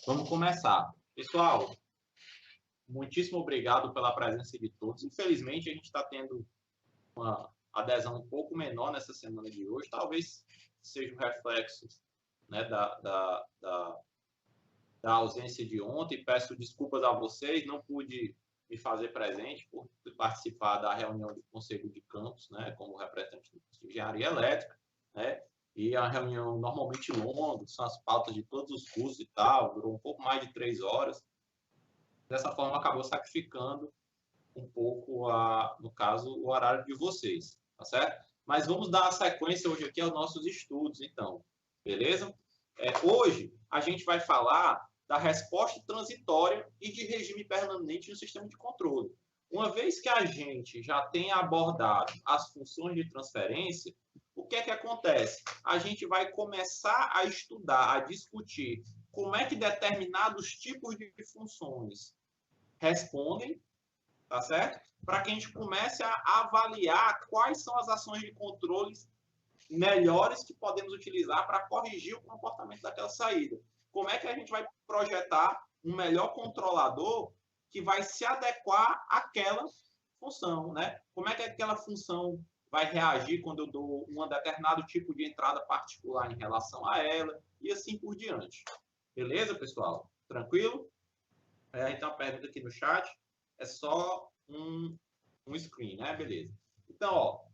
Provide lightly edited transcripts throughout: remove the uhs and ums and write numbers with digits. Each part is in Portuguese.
Vamos começar. Pessoal, muitíssimo obrigado pela presença de todos. Infelizmente, a gente está tendo uma adesão um pouco menor nessa semana de hoje. Talvez seja um reflexo, né, da ausência de ontem. Peço desculpas a vocês, não pude me fazer presente por participar da reunião do Conselho de Campus, né, como representante de engenharia elétrica, né, e a reunião normalmente longa, são as pautas de todos os cursos e tal, durou um pouco mais de 3 horas. Dessa forma, acabou sacrificando um pouco, no caso, o horário de vocês, tá certo? Mas vamos dar a sequência hoje aqui aos nossos estudos, então, beleza? Hoje, a gente vai falar da resposta transitória e de regime permanente no sistema de controle. Uma vez que a gente já tem abordado as funções de transferência, o que é que acontece? A gente vai começar a estudar, a discutir como é que determinados tipos de funções respondem, tá certo? Para que a gente comece a avaliar quais são as ações de controle melhores que podemos utilizar para corrigir o comportamento daquela saída. Como é que a gente vai projetar um melhor controlador que vai se adequar àquela função, né? Como é que aquela função vai reagir quando eu dou um determinado tipo de entrada particular em relação a ela e assim por diante. Beleza, pessoal? Tranquilo? Então, a pergunta aqui no chat é só um screen, né? Beleza. Então, ó,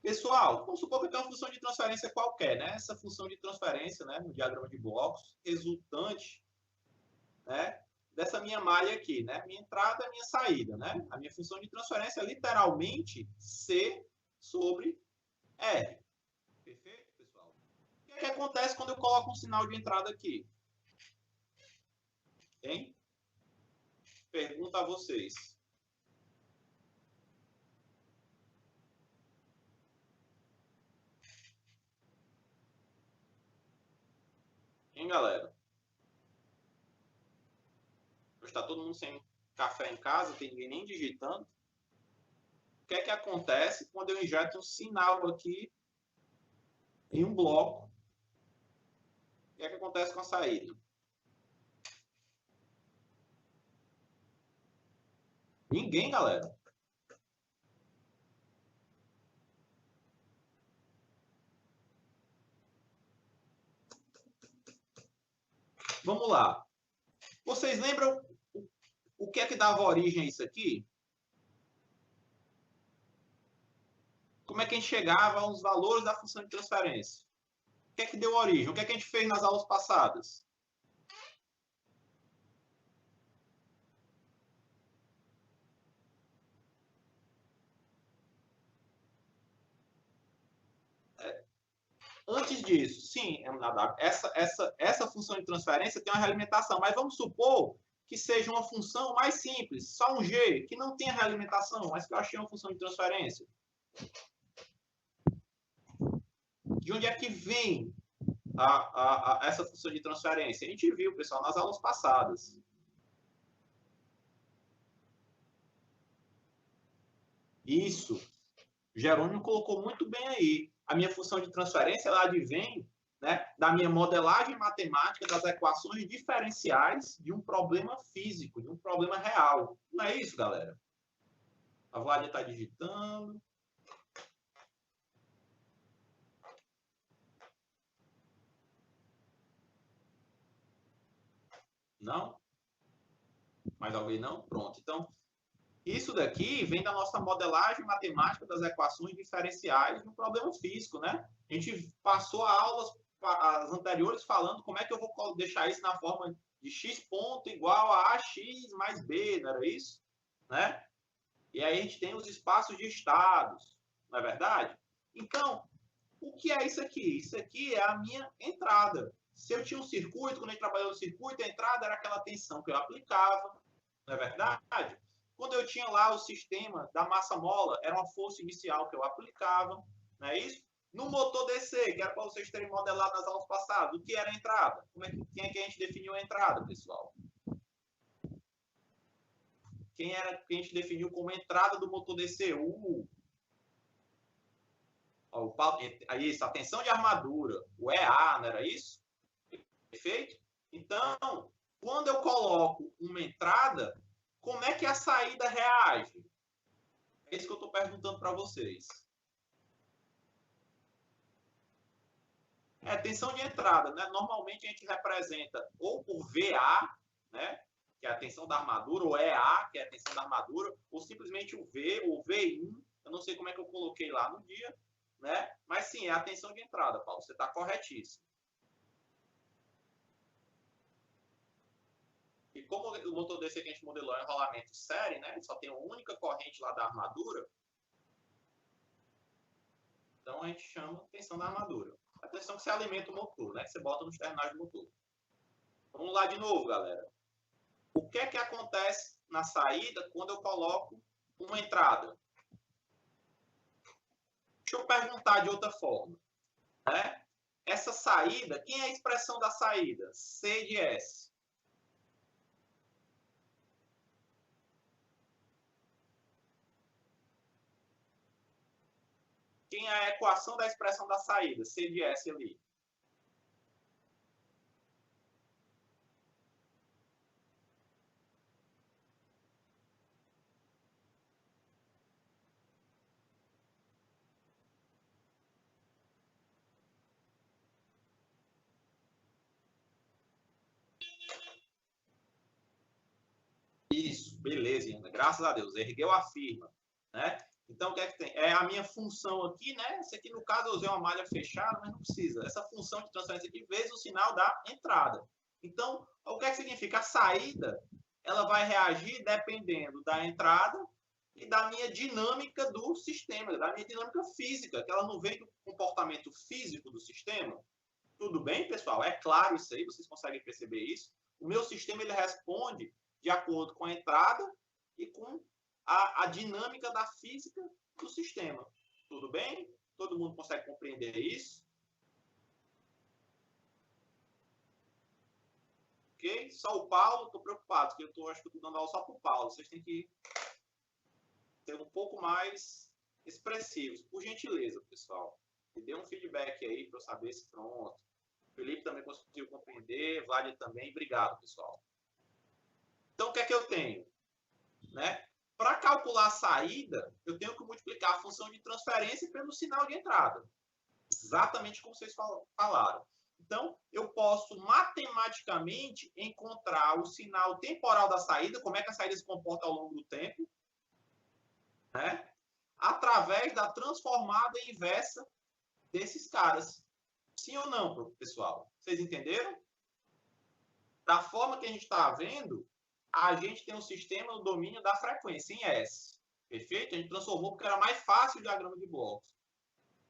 pessoal, vamos supor que eu tenho uma função de transferência qualquer, né? Essa função de transferência, né, no diagrama de blocos, resultante, né, dessa minha malha aqui, né? Minha entrada e minha saída, né? A minha função de transferência é literalmente C sobre R. Perfeito, pessoal? O que é que acontece quando eu coloco um sinal de entrada aqui? Hein? Pergunta a vocês. Hein, galera? Está todo mundo sem café em casa, tem ninguém nem digitando. O que é que acontece quando eu injeto um sinal aqui em um bloco? O que é que acontece com a saída? Ninguém, galera. Vamos lá. Vocês lembram o que é que dava origem a isso aqui? Como é que a gente chegava aos valores da função de transferência? O que é que deu origem? O que é que a gente fez nas aulas passadas? Antes disso, sim, essa função de transferência tem uma realimentação, mas vamos supor que seja uma função mais simples, só um G, que não tenha realimentação, mas que eu achei uma função de transferência. De onde é que vem essa função de transferência? A gente viu, pessoal, nas aulas passadas. Isso. Jerônimo colocou muito bem aí. A minha função de transferência, ela advém, né, da minha modelagem matemática das equações diferenciais de um problema físico, de um problema real. Não é isso, galera? A Vládia está digitando. Não? Mais alguém não? Pronto. Então, isso daqui vem da nossa modelagem matemática das equações diferenciais de um problema físico, né? A gente passou as anteriores falando como é que eu vou deixar isso na forma de x ponto igual a ax mais b, não era isso? Né? E aí a gente tem os espaços de estados, não é verdade? Então, o que é isso aqui? Isso aqui é a minha entrada. Se eu tinha um circuito, quando a gente trabalhou no circuito, a entrada era aquela tensão que eu aplicava, não é verdade? Quando eu tinha lá o sistema da massa-mola, era uma força inicial que eu aplicava, não é isso? No motor DC, que era para vocês terem modelado nas aulas passadas, o que era a entrada? Quem é que a gente definiu a entrada, pessoal? Quem era que a gente definiu como entrada do motor DC? Isso, a tensão de armadura, o EA, não era isso? Perfeito? Então, quando eu coloco uma entrada, como é que a saída reage? É isso que eu estou perguntando para vocês. É tensão de entrada, né? Normalmente a gente representa ou por VA, né? Que é a tensão da armadura, ou EA, que é a tensão da armadura, ou simplesmente o V, ou V1. Eu não sei como é que eu coloquei lá no dia, né? Mas sim, é a tensão de entrada, Paulo. Você está corretíssimo. E como o motor desse aqui a gente modelou é um enrolamento série, né? Ele só tem uma única corrente lá da armadura. Então a gente chama tensão da armadura. A tensão que você alimenta o motor, né? Que você bota nos terminais do motor. Vamos lá de novo, galera. O que é que acontece na saída quando eu coloco uma entrada? Deixa eu perguntar de outra forma, né? Essa saída, quem é a expressão da saída? C de S. Quem é a equação da expressão da saída? C de S ali. Isso, beleza, Ana. Graças a Deus. Ergueu a firma, né? Então, o que é que tem? É a minha função aqui, né? Essa aqui, no caso, eu usei uma malha fechada, mas não precisa. Essa função de transferência aqui vezes o sinal da entrada. Então, o que é que significa? A saída, ela vai reagir dependendo da entrada e da minha dinâmica do sistema, da minha dinâmica física, que ela não vem do comportamento físico do sistema. Tudo bem, pessoal? É claro isso aí, vocês conseguem perceber isso? O meu sistema, ele responde de acordo com a entrada e com a dinâmica da física do sistema. Tudo bem? Todo mundo consegue compreender isso? Ok? Só o Paulo, estou preocupado, porque acho que eu estou dando aula só para o Paulo. Vocês têm que ser um pouco mais expressivos. Por gentileza, pessoal. Me dê um feedback aí para eu saber se pronto. O Felipe também conseguiu compreender, Vlad também. Obrigado, pessoal. Então, o que é que eu tenho? Né? Para calcular a saída, eu tenho que multiplicar a função de transferência pelo sinal de entrada. Exatamente como vocês falaram. Então, eu posso matematicamente encontrar o sinal temporal da saída, como é que a saída se comporta ao longo do tempo, né? Através da transformada inversa desses caras. Sim ou não, pessoal? Vocês entenderam? Da forma que a gente está vendo, a gente tem um sistema no domínio da frequência, em S. Perfeito? A gente transformou porque era mais fácil o diagrama de blocos.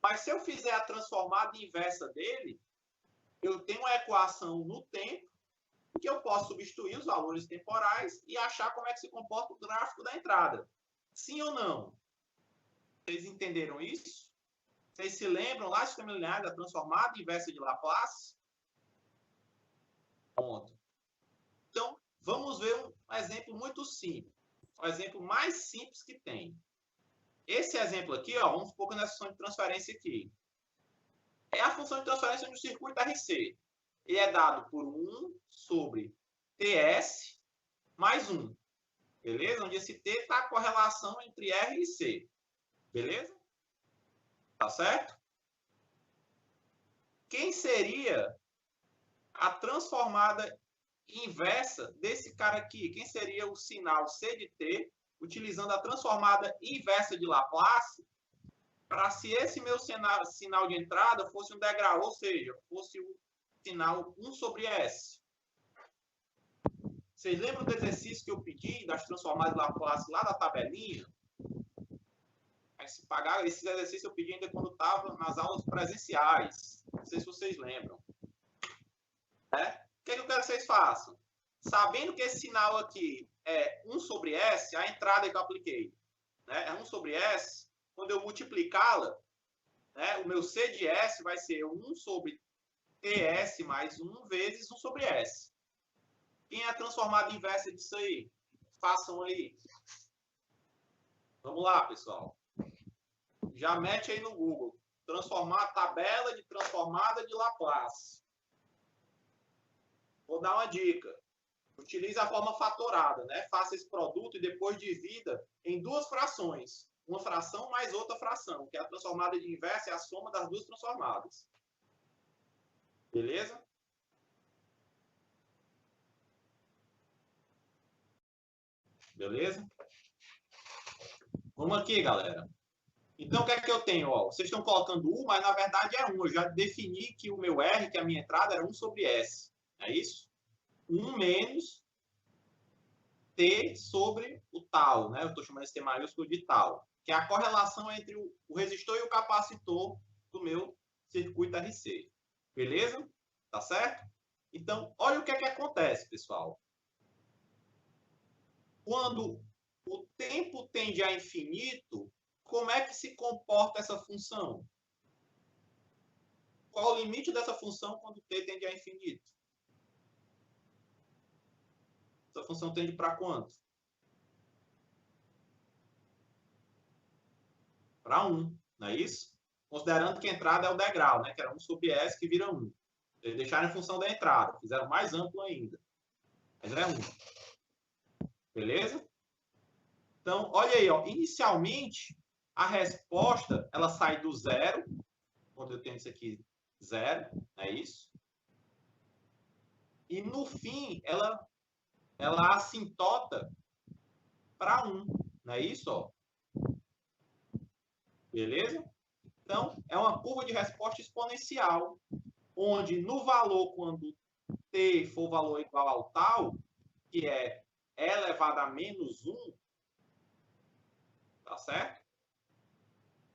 Mas se eu fizer a transformada inversa dele, eu tenho uma equação no tempo que eu posso substituir os valores temporais e achar como é que se comporta o gráfico da entrada. Sim ou não? Vocês entenderam isso? Vocês se lembram lá do sistema linear da transformada inversa de Laplace? Ponto. Então, vamos ver um exemplo muito simples. O exemplo mais simples que tem. Esse exemplo aqui, ó, vamos supor que nessa função de transferência aqui. É a função de transferência do circuito RC. Ele é dado por 1 sobre TS mais 1. Beleza? Onde esse T está a correlação entre R e C. Beleza? Tá certo? Quem seria a transformada inversa desse cara aqui? Quem seria o sinal C de T, utilizando a transformada inversa de Laplace, para se esse meu sinal de entrada fosse um degrau, ou seja, fosse o sinal 1 sobre S. Vocês lembram do exercício que eu pedi, das transformadas de Laplace lá da tabelinha? Aí se pagar, esse exercício eu pedi ainda quando estava nas aulas presenciais. Não sei se vocês lembram. O que eu quero que vocês façam? Sabendo que esse sinal aqui é 1 sobre S, a entrada que eu apliquei, né, é 1 sobre S, quando eu multiplicá-la, né, o meu C de S vai ser 1 sobre TS mais 1 vezes 1 sobre S. Quem é a transformada inversa disso aí? Façam aí. Vamos lá, pessoal. Já mete aí no Google. Transformar a tabela de transformada de Laplace. vou dar uma dica. Utilize a forma fatorada, né? Faça esse produto e depois divida em duas frações. Uma fração mais outra fração, que é a transformada de inversa, é a soma das duas transformadas. Beleza? Beleza? Vamos aqui, galera. Então, o que é que eu tenho? Ó, vocês estão colocando U, mas na verdade é 1. Eu já defini que o meu R, que é a minha entrada, era 1 sobre S. É isso? 1 menos T sobre o tal, né? Eu estou chamando esse T maiúsculo de tal, que é a correlação entre o resistor e o capacitor do meu circuito RC. Beleza? Tá certo? Então, olha o que é que acontece, pessoal. Quando o tempo tende a infinito, como é que se comporta essa função? Qual o limite dessa função quando t tende a infinito? Essa função tende para quanto? Para 1, não é isso? Considerando que a entrada é o degrau, né? Que era 1 sobre S, que vira 1. Eles deixaram em função da entrada, fizeram mais amplo ainda. Mas é 1. Beleza? Então, olha aí, ó. Inicialmente, a resposta, ela sai do zero, quando eu tenho isso aqui, 0, é isso? E no fim, ela assintota para 1, não é isso? Ó? Beleza? Então, é uma curva de resposta exponencial, onde no valor, quando t for valor igual ao tal, que é e elevado a menos 1, tá certo?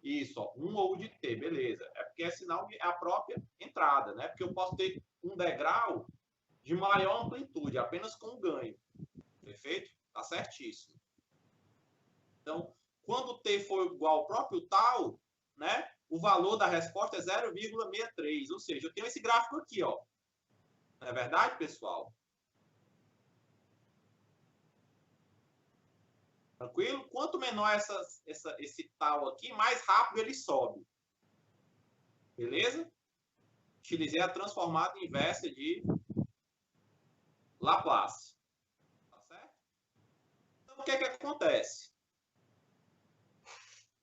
Isso, ó, 1 ou de t, beleza. É porque é sinal de a própria entrada, né? Porque eu posso ter um degrau de maior amplitude, apenas com ganho. Perfeito? Tá certíssimo. Então, quando t for igual ao próprio tal, né, o valor da resposta é 0,63. Ou seja, eu tenho esse gráfico aqui, ó. Não é verdade, pessoal? Tranquilo? Quanto menor esse tal aqui, mais rápido ele sobe. Beleza? Utilizei a transformada inversa de Laplace. Tá certo? Então, o que é que acontece?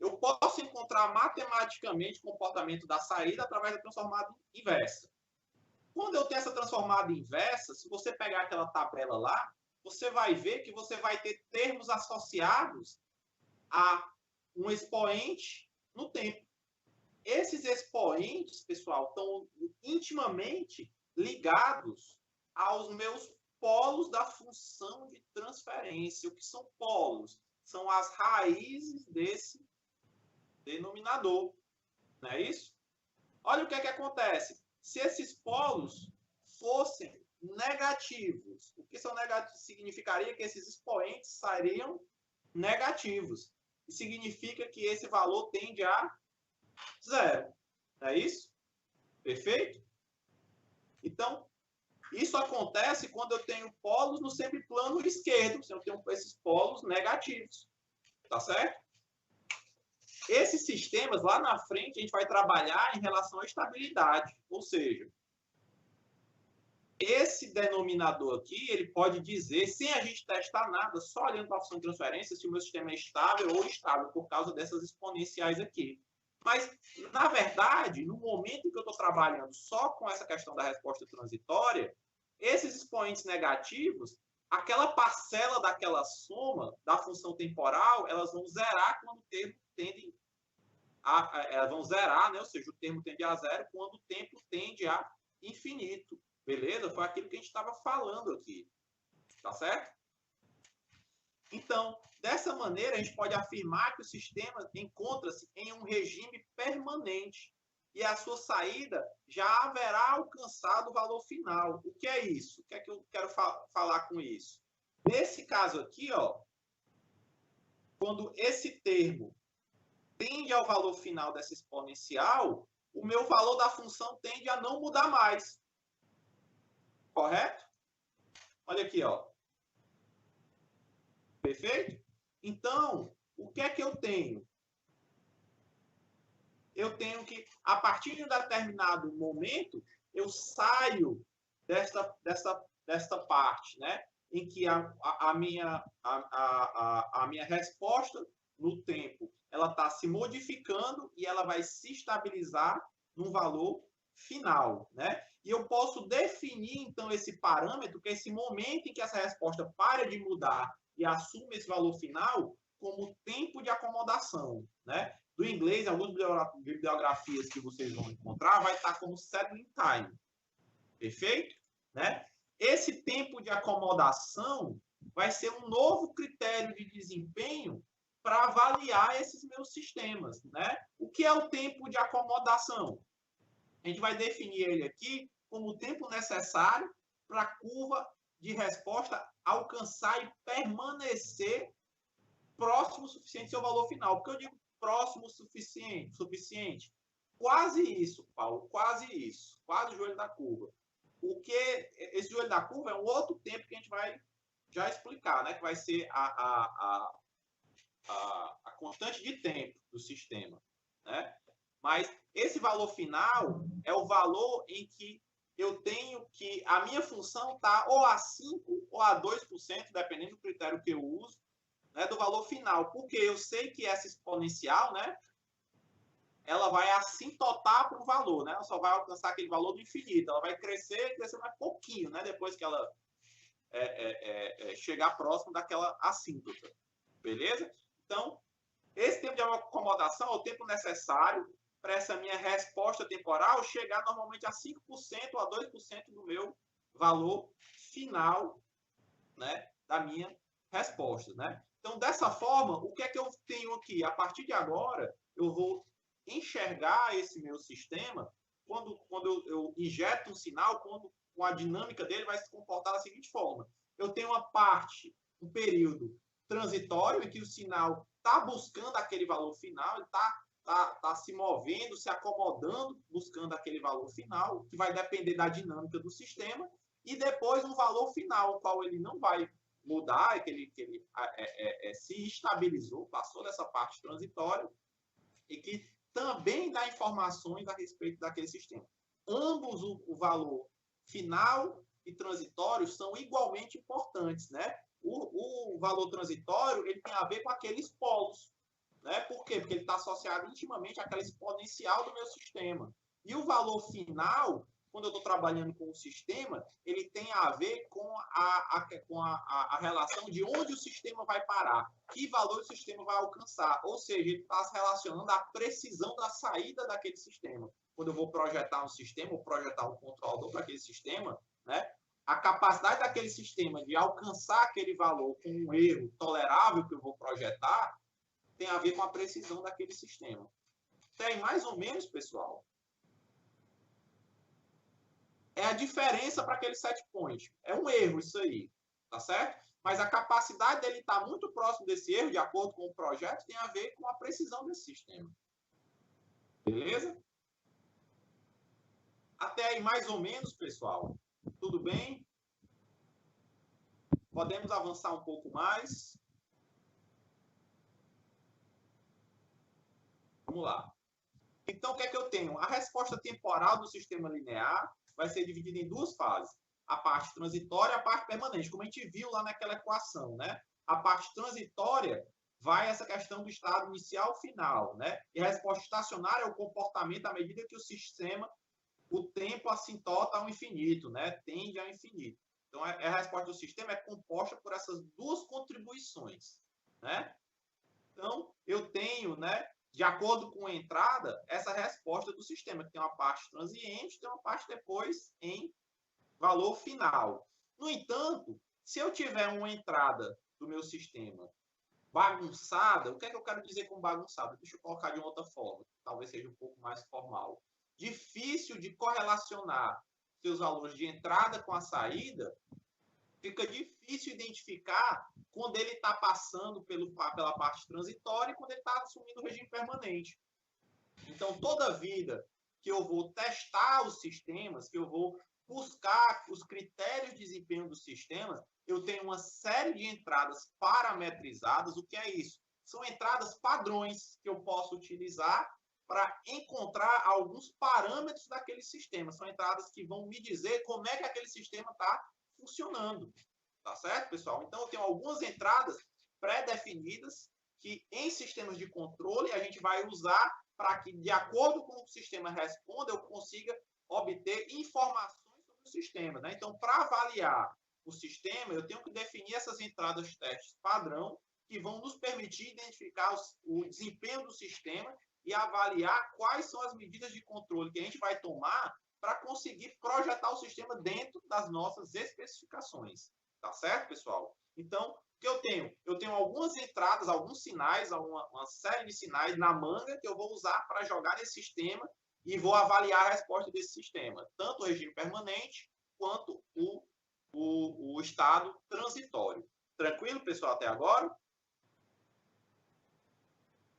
Eu posso encontrar matematicamente o comportamento da saída através da transformada inversa. Quando eu tenho essa transformada inversa, se você pegar aquela tabela lá, você vai ver que você vai ter termos associados a um expoente no tempo. Esses expoentes, pessoal, estão intimamente ligados aos meus polos da função de transferência. O que são polos? São as raízes desse denominador. Não é isso? Olha o que é que acontece. Se esses polos fossem negativos, o que são negativos? Significaria que esses expoentes seriam negativos. E significa que esse valor tende a 0. Não é isso? Perfeito? Então, isso acontece quando eu tenho polos no semiplano esquerdo, se eu tenho esses polos negativos. Tá certo? Esses sistemas, lá na frente, a gente vai trabalhar em relação à estabilidade. Ou seja, esse denominador aqui, ele pode dizer, sem a gente testar nada, só olhando para a função de transferência, se o meu sistema é estável ou instável, por causa dessas exponenciais aqui. Mas, na verdade, no momento em que eu estou trabalhando só com essa questão da resposta transitória, esses expoentes negativos, aquela parcela daquela soma da função temporal, elas vão zerar quando o termo tende elas vão zerar, né? Ou seja, o termo tende a 0 quando o tempo tende a infinito. Beleza? Foi aquilo que a gente estava falando aqui. Tá certo? Então, dessa maneira, a gente pode afirmar que o sistema encontra-se em um regime permanente e a sua saída já haverá alcançado o valor final. O que é isso? O que é que eu quero falar com isso? Nesse caso aqui, ó, quando esse termo tende ao valor final dessa exponencial, o meu valor da função tende a não mudar mais. Correto? Olha aqui, ó. Perfeito? Então, o que é que eu tenho? Eu tenho que, a partir de um determinado momento, eu saio desta parte, né? Em que a minha resposta no tempo ela está se modificando e ela vai se estabilizar num valor final, né? E eu posso definir, então, esse parâmetro, que é esse momento em que essa resposta para de mudar e assume esse valor final, como tempo de acomodação, né? Do inglês, algumas bibliografias que vocês vão encontrar, vai estar como settling time. Perfeito? Né? Esse tempo de acomodação vai ser um novo critério de desempenho para avaliar esses meus sistemas, né? O que é o tempo de acomodação? A gente vai definir ele aqui como o tempo necessário para a curva de resposta alcançar e permanecer próximo o suficiente do seu valor final. Por que eu digo próximo o suficiente? Quase isso, Paulo, quase isso. Quase o joelho da curva. O que esse joelho da curva é um outro tempo que a gente vai já explicar, né? Que vai ser a constante de tempo do sistema, né? Mas esse valor final é o valor em que eu tenho que a minha função está ou a 5% ou a 2%, dependendo do critério que eu uso, né, do valor final. Porque eu sei que essa exponencial, né, ela vai assintotar para o valor, né? Ela só vai alcançar aquele valor do infinito. Ela vai crescer mais pouquinho, né? Depois que ela chegar próximo daquela assíntota. Beleza? Então, esse tempo de acomodação é o tempo necessário para essa minha resposta temporal chegar normalmente a 5% ou a 2% do meu valor final, né, da minha resposta, né? Então, dessa forma, o que é que eu tenho aqui? A partir de agora, eu vou enxergar esse meu sistema quando eu injeto um sinal, quando com a dinâmica dele vai se comportar da seguinte forma. Eu tenho uma parte, um período transitório em que o sinal está buscando aquele valor final, ele está se movendo, se acomodando, buscando aquele valor final, que vai depender da dinâmica do sistema, e depois um valor final, o qual ele não vai mudar, que ele se estabilizou, passou dessa parte transitória, e que também dá informações a respeito daquele sistema. Ambos o valor final e transitório são igualmente importantes, né? O valor transitório ele tem a ver com aqueles polos, né? Por quê? Porque ele está associado intimamente àquela exponencial do meu sistema. E o valor final, quando eu estou trabalhando com o sistema, ele tem a ver com a relação de onde o sistema vai parar, que valor o sistema vai alcançar. Ou seja, ele está se relacionando à precisão da saída daquele sistema. Quando eu vou projetar um sistema, ou projetar um controlador para aquele sistema, né? A capacidade daquele sistema de alcançar aquele valor com um erro tolerável que eu vou projetar tem a ver com a precisão daquele sistema. Tem mais ou menos, pessoal? É a diferença para aquele set point. É um erro isso aí, tá certo? Mas a capacidade dele estar muito próximo desse erro, de acordo com o projeto, tem a ver com a precisão desse sistema. Beleza? Até aí, mais ou menos, pessoal. Tudo bem? Podemos avançar um pouco mais? Vamos lá. Então, o que é que eu tenho? A resposta temporal do sistema linear vai ser dividida em duas fases. A parte transitória e a parte permanente, como a gente viu lá naquela equação, né? A parte transitória vai essa questão do estado inicial final, né? E a resposta estacionária é o comportamento à medida que o sistema, o tempo assintota ao infinito, né? Tende ao infinito. Então, a resposta do sistema é composta por essas duas contribuições, né? Então, eu tenho, né, de acordo com a entrada, essa resposta do sistema, que tem uma parte transiente, tem uma parte depois em valor final. No entanto, se eu tiver uma entrada do meu sistema bagunçada, o que é que eu quero dizer com bagunçada? Deixa eu colocar de uma outra forma, talvez seja um pouco mais formal. Difícil de correlacionar seus valores de entrada com a saída, fica difícil identificar quando ele está passando pela parte transitória e quando ele está assumindo o regime permanente. Então, toda vida que eu vou testar os sistemas, que eu vou buscar os critérios de desempenho dos sistemas, eu tenho uma série de entradas parametrizadas. O que é isso? São entradas padrões que eu posso utilizar para encontrar alguns parâmetros daquele sistema. São entradas que vão me dizer como é que aquele sistema está funcionando. Tá certo, pessoal? Então, eu tenho algumas entradas pré-definidas que em sistemas de controle a gente vai usar para que, de acordo com o sistema responda, eu consiga obter informações sobre o sistema. Né? Então, para avaliar o sistema, eu tenho que definir essas entradas testes padrão que vão nos permitir identificar o desempenho do sistema e avaliar quais são as medidas de controle que a gente vai tomar para conseguir projetar o sistema dentro das nossas especificações. Tá certo, pessoal? Então, o que eu tenho? Eu tenho algumas entradas, alguns sinais, uma série de sinais na manga que eu vou usar para jogar nesse sistema e vou avaliar a resposta desse sistema, tanto o regime permanente quanto o estado transitório. Tranquilo, pessoal, até agora?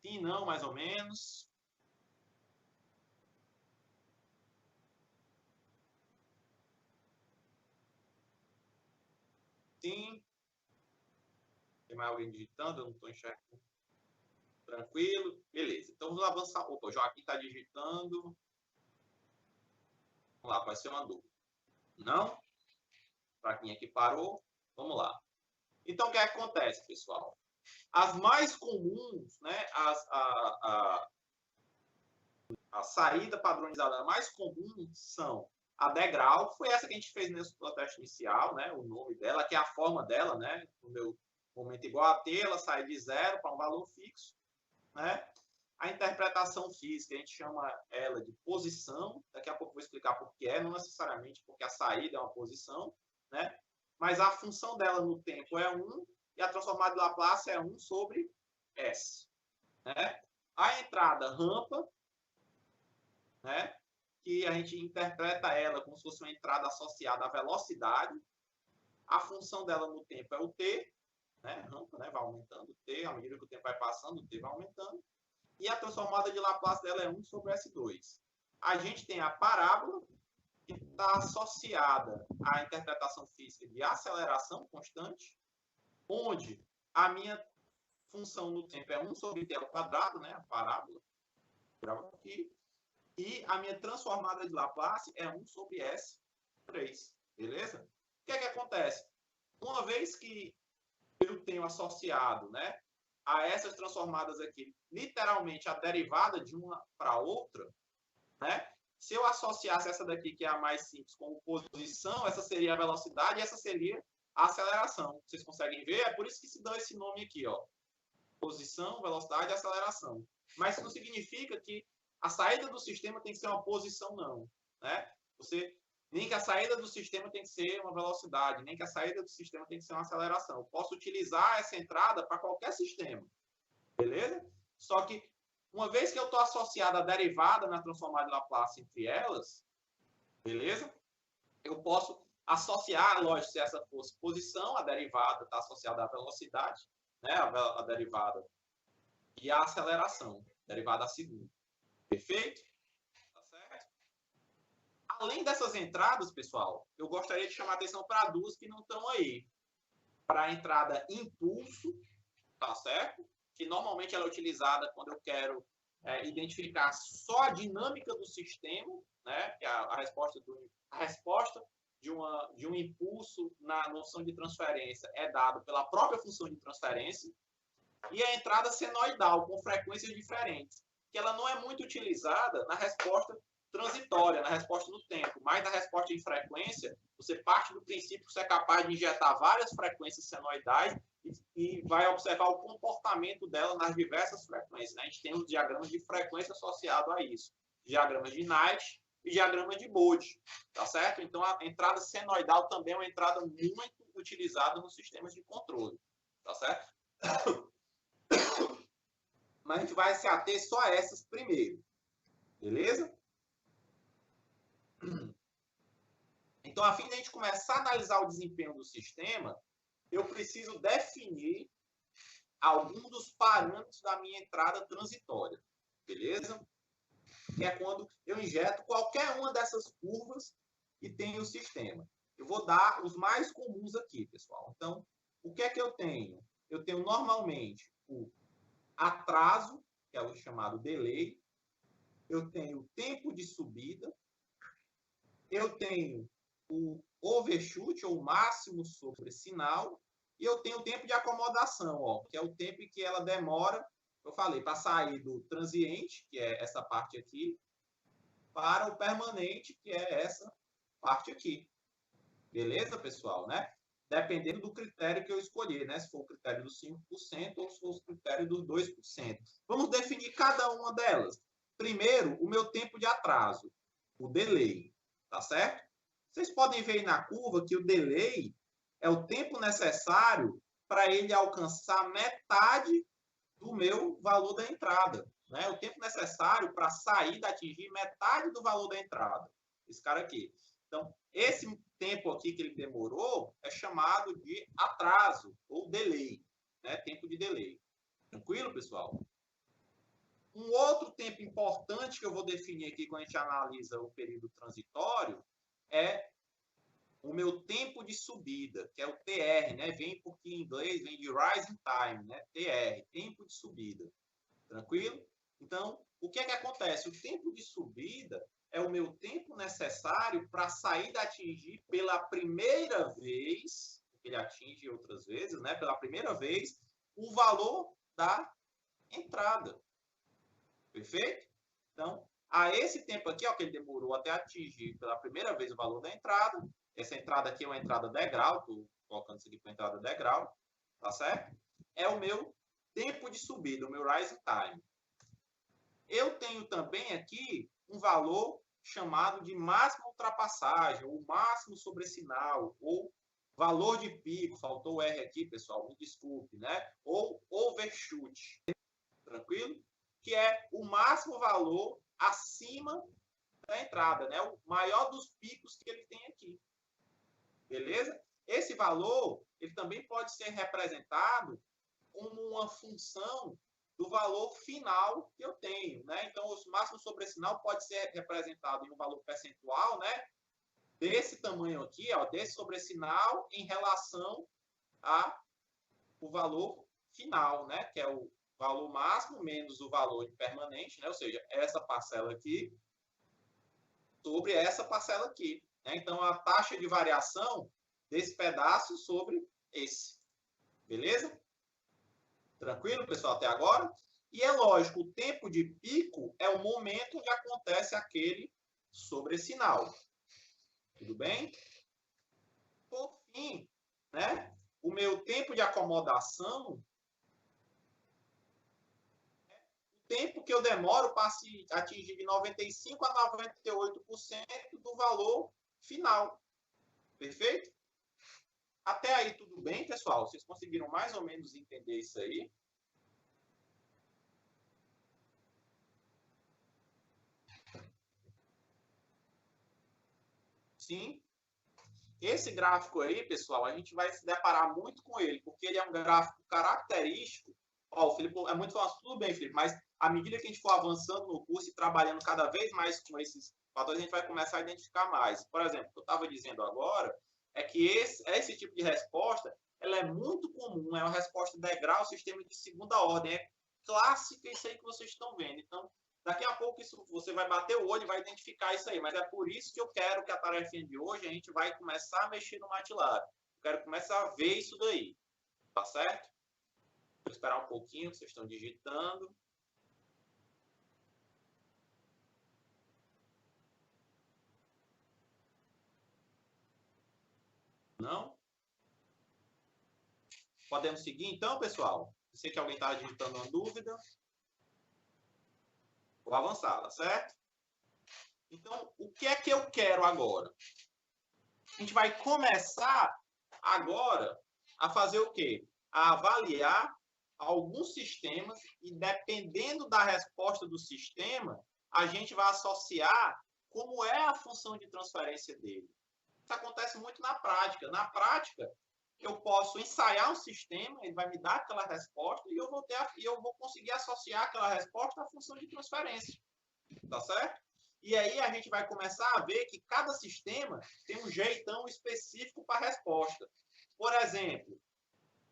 Sim, não, mais ou menos. Sim. Tem mais alguém digitando? Eu não estou enxergando. Tranquilo? Beleza. Então, vamos avançar. Opa, o Joaquim está digitando. Vamos lá, pode ser uma dúvida. Não? Para quem aqui parou, vamos lá. Então, o que acontece, pessoal? As mais comuns, né, a saída padronizada mais comum são a degrau, foi essa que a gente fez nesse teste inicial, né, o nome dela, que é a forma dela, né, no meu momento igual a t, ela sai de 0 para um valor fixo, né. A interpretação física, a gente chama ela de posição, daqui a pouco eu vou explicar por que é, não necessariamente porque a saída é uma posição, né, mas a função dela no tempo é 1 e a transformada de Laplace é 1 sobre S. Né? A entrada rampa, né, que a gente interpreta ela como se fosse uma entrada associada à velocidade. A função dela no tempo é o t, né, rampa, né, vai aumentando o t, à medida que o tempo vai passando, o t vai aumentando. E a transformada de Laplace dela é 1 sobre S2. A gente tem a parábola, que está associada à interpretação física de aceleração constante, onde a minha função no tempo é 1 sobre t ao quadrado, né, a parábola, aqui, e a minha transformada de Laplace é 1 sobre S3, beleza? O que é que acontece? Uma vez que eu tenho associado, né, a essas transformadas aqui, literalmente a derivada de uma para outra, né? Se eu associasse essa daqui, que é a mais simples, como posição, essa seria a velocidade e essa seria a aceleração. Vocês conseguem ver? É por isso que se dá esse nome aqui, ó. Posição, velocidade e aceleração. Mas isso não significa que a saída do sistema tem que ser uma posição, não. Né? Nem que a saída do sistema tem que ser uma velocidade, nem que a saída do sistema tem que ser uma aceleração. Eu posso utilizar essa entrada para qualquer sistema. Beleza? Só que, uma vez que eu estou associado à derivada na transformada de Laplace entre elas, beleza? Eu posso associar, lógico, se essa fosse posição, a derivada está associada à velocidade, né? A derivada e a aceleração, derivada a segunda. Perfeito? Tá certo? Além dessas entradas, pessoal, eu gostaria de chamar a atenção para duas que não estão aí. Para a entrada impulso, tá certo? Que normalmente ela é utilizada quando eu quero identificar só a dinâmica do sistema, né? Que a resposta de um impulso na noção de transferência é dado pela própria função de transferência. E a entrada senoidal, com frequências diferentes, que ela não é muito utilizada na resposta transitória, na resposta no tempo, mas na resposta em frequência, você parte do princípio que você é capaz de injetar várias frequências senoidais e vai observar o comportamento dela nas diversas frequências. Né? A gente tem os diagramas de frequência associados a isso, diagramas de Knight e diagramas de Bode, tá certo? Então, a entrada senoidal também é uma entrada muito utilizada nos sistemas de controle, tá certo? Mas a gente vai se ater só a essas primeiro, beleza? Então, a fim de a gente começar a analisar o desempenho do sistema, eu preciso definir algum dos parâmetros da minha entrada transitória, beleza? Que é quando eu injeto qualquer uma dessas curvas e tenho o sistema. Eu vou dar os mais comuns aqui, pessoal. Então, o que é que eu tenho? Eu tenho normalmente o atraso, que é o chamado delay. Eu tenho o tempo de subida. Eu tenho o overshoot, ou máximo sobre sinal, e eu tenho o tempo de acomodação, ó, que é o tempo que ela demora, eu falei, para sair do transiente, que é essa parte aqui, para o permanente, que é essa parte aqui. Beleza, pessoal, né? Dependendo do critério que eu escolher, né? Se for o critério dos 5% ou se for o critério dos 2%. Vamos definir cada uma delas. Primeiro, o meu tempo de atraso, o delay, tá certo? Vocês podem ver aí na curva que o delay é o tempo necessário para ele alcançar metade do meu valor da entrada, né? O tempo necessário para sair da atingir metade do valor da entrada. Esse cara aqui. Então, esse tempo aqui que ele demorou é chamado de atraso ou delay, né? Tempo de delay. Tranquilo, pessoal? Um outro tempo importante que eu vou definir aqui quando a gente analisa o período transitório é o meu tempo de subida, que é o TR, né? Vem porque em inglês vem de rising time, né? TR, tempo de subida. Tranquilo? Então, o que é que acontece? O tempo de subida é o meu tempo necessário para sair da atingir pela primeira vez, ele atinge outras vezes, né? Pela primeira vez, o valor da entrada. Perfeito? Então, a esse tempo aqui, ó, que ele demorou até atingir pela primeira vez o valor da entrada, essa entrada aqui é uma entrada degrau, estou colocando isso aqui para entrada degrau, tá certo? É o meu tempo de subida, o meu rising time. Eu tenho também aqui um valor chamado de máxima ultrapassagem, ou máximo sobre sinal, ou valor de pico, faltou o R aqui, pessoal, me desculpe, né? Ou overshoot, tranquilo? Que é o máximo valor acima da entrada, né? O maior dos picos que ele tem aqui. Beleza? Esse valor, ele também pode ser representado como uma função do valor final que eu tenho, né? Então, o máximo sobre sinal pode ser representado em um valor percentual, né? Desse tamanho aqui, ó, desse sobre sinal em relação a o valor final, né? Que é o valor máximo menos o valor impermanente, né? Ou seja, essa parcela aqui sobre essa parcela aqui. Né? Então, a taxa de variação desse pedaço sobre esse. Beleza? Tranquilo, pessoal, até agora? E é lógico, o tempo de pico é o momento onde acontece aquele sobressinal. Tudo bem? Por fim, né? O meu tempo de acomodação é o tempo que eu demoro para atingir de 95% a 98% do valor final. Perfeito? Até aí tudo bem, pessoal? Vocês conseguiram mais ou menos entender isso aí? Sim. Esse gráfico aí, pessoal, a gente vai se deparar muito com ele, porque ele é um gráfico característico. Ó, o Felipe é muito fácil, tudo bem, Felipe, mas à medida que a gente for avançando no curso e trabalhando cada vez mais com esses fatores, a gente vai começar a identificar mais. Por exemplo, o que eu estava dizendo agora é que esse tipo de resposta ela é muito comum, é uma resposta degrau, sistema de segunda ordem. É clássica isso aí que vocês estão vendo. Então, daqui a pouco isso, você vai bater o olho e vai identificar isso aí. Mas é por isso que eu quero que a tarefinha de hoje a gente vai começar a mexer no MATLAB. Eu quero começar a ver isso daí. Tá certo? Vou esperar um pouquinho, vocês estão digitando. Não? Podemos seguir então, pessoal? Eu sei que alguém está digitando uma dúvida. Vou avançar, tá certo? Então, o que é que eu quero agora? A gente vai começar agora a fazer o quê? A avaliar alguns sistemas e, dependendo da resposta do sistema, a gente vai associar como é a função de transferência dele. Isso acontece muito na prática. Na prática, eu posso ensaiar um sistema, ele vai me dar aquela resposta e eu vou conseguir associar aquela resposta à função de transferência. Tá certo? E aí a gente vai começar a ver que cada sistema tem um jeitão específico para a resposta. Por exemplo,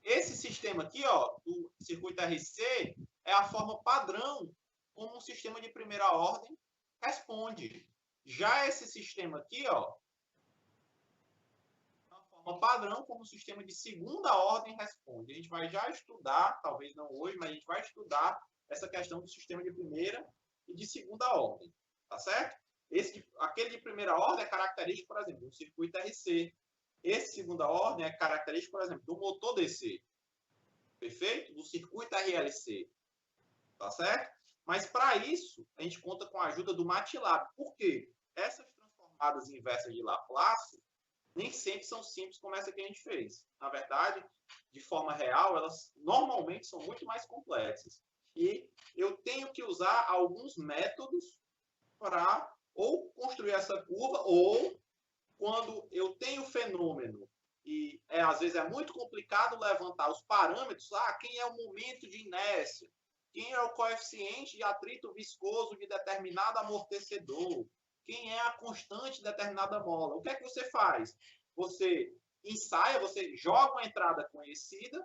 esse sistema aqui, ó, do circuito RC, é a forma padrão como um sistema de primeira ordem responde. Já esse sistema aqui, ó, forma padrão, como o sistema de segunda ordem responde. A gente vai já estudar, talvez não hoje, mas a gente vai estudar essa questão do sistema de primeira e de segunda ordem, tá certo? Aquele de primeira ordem é característico, por exemplo, do circuito RC. Esse segunda ordem é característico, por exemplo, do motor DC. Perfeito? Do circuito RLC. Tá certo? Mas para isso, a gente conta com a ajuda do MATLAB. Por quê? Essas transformadas inversas de Laplace nem sempre são simples como essa que a gente fez. Na verdade, de forma real, elas normalmente são muito mais complexas. E eu tenho que usar alguns métodos para ou construir essa curva, ou quando eu tenho fenômeno e às vezes é muito complicado levantar os parâmetros, quem é o momento de inércia, quem é o coeficiente de atrito viscoso de determinado amortecedor, quem é a constante de determinada mola. O que é que você faz? Você ensaia, você joga uma entrada conhecida,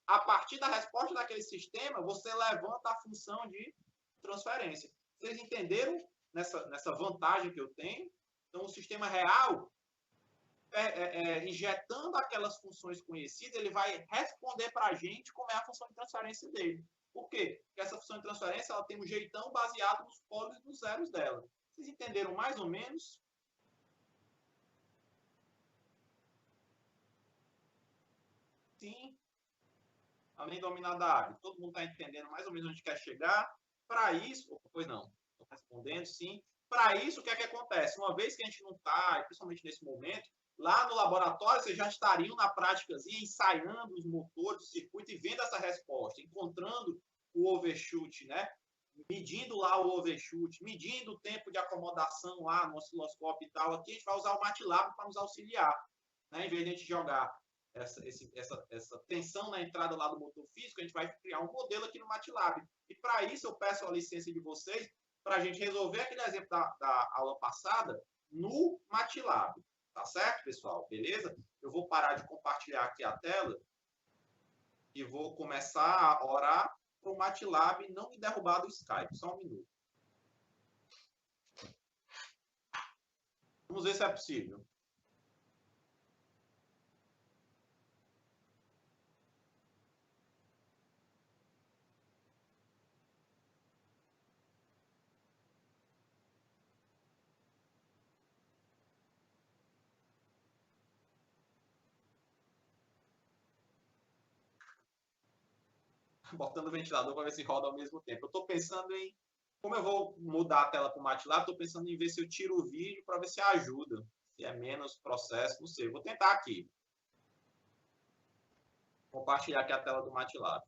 a partir da resposta daquele sistema, você levanta a função de transferência. Vocês entenderam nessa vantagem que eu tenho? Então, o sistema real, injetando aquelas funções conhecidas, ele vai responder para a gente como é a função de transferência dele. Por quê? Porque essa função de transferência ela tem um jeitão baseado nos polos e nos zeros dela. Vocês entenderam mais ou menos? Sim. Além dominada a área. Todo mundo está entendendo mais ou menos onde quer chegar. Para isso, pois não, estou respondendo sim. Para isso, o que é que acontece? Uma vez que a gente não está, principalmente nesse momento, lá no laboratório, vocês já estariam na práticazinha ensaiando os motores do circuito e vendo essa resposta, encontrando o overshoot, né? Medindo lá o overshoot, medindo o tempo de acomodação lá no osciloscópio e tal. Aqui a gente vai usar o MATLAB para nos auxiliar, né? Em vez de a gente jogar essa tensão na entrada lá do motor físico, a gente vai criar um modelo aqui no MATLAB. E para isso eu peço a licença de vocês para a gente resolver aquele exemplo da aula passada no MATLAB. Tá certo, pessoal? Beleza? Eu vou parar de compartilhar aqui a tela e vou começar a orar para o MATLAB não me derrubar do Skype. Só um minuto. Vamos ver se é possível. Botando o ventilador para ver se roda ao mesmo tempo. Eu estou pensando em, como eu vou mudar a tela para o MATLAB, estou pensando em ver se eu tiro o vídeo para ver se ajuda, se é menos processo, não sei. Vou tentar aqui. Compartilhar aqui a tela do MATLAB.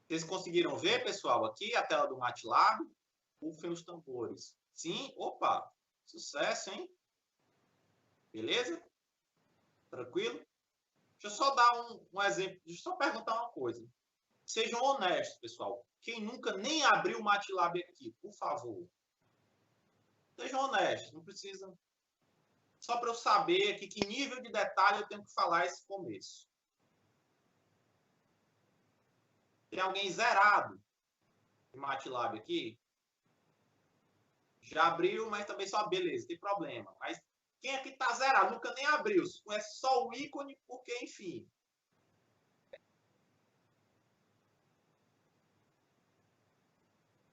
Vocês conseguiram ver, pessoal, aqui a tela do MATLAB? Rufem os tambores. Sim? Opa! Sucesso, hein? Beleza? Tranquilo? Deixa eu só dar um exemplo. Deixa eu só perguntar uma coisa. Sejam honestos, pessoal. Quem nunca nem abriu o MATLAB aqui, por favor. Sejam honestos. Não precisa. Só para eu saber aqui que nível de detalhe eu tenho que falar esse começo. Tem alguém zerado em MATLAB aqui? Já abriu, mas também só beleza, tem problema. Mas quem aqui tá zerado, nunca nem abriu, conhece só o ícone, porque, enfim.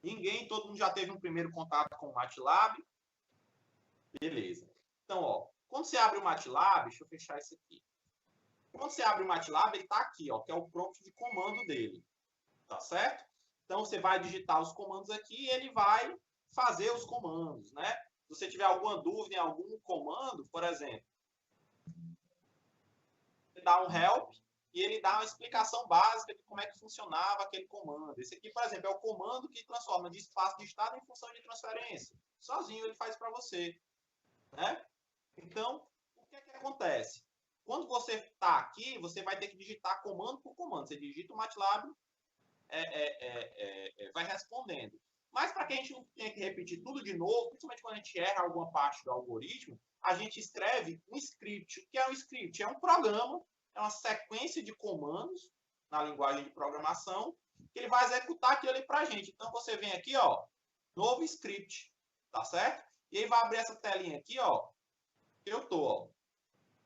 Ninguém, todo mundo já teve um primeiro contato com o MATLAB. Beleza. Então, ó, quando você abre o MATLAB, deixa eu fechar isso aqui. Quando você abre o MATLAB, ele tá aqui, ó, que é o prompt de comando dele. Tá certo? Então, você vai digitar os comandos aqui e ele vai fazer os comandos, né? Se você tiver alguma dúvida em algum comando, por exemplo, você dá um help e ele dá uma explicação básica de como é que funcionava aquele comando. Esse aqui, por exemplo, é o comando que transforma de espaço de estado em função de transferência. Sozinho ele faz para você, né? Então, o que é que acontece? Quando você está aqui, você vai ter que digitar comando por comando. Você digita o MATLAB, vai respondendo. Mas para que a gente não tenha que repetir tudo de novo, principalmente quando a gente erra alguma parte do algoritmo, a gente escreve um script. O que é um script? É um programa, é uma sequência de comandos na linguagem de programação, que ele vai executar aquilo ali para a gente. Então, você vem aqui, ó, novo script, tá certo? E aí vai abrir essa telinha aqui, ó, que eu tô, ó.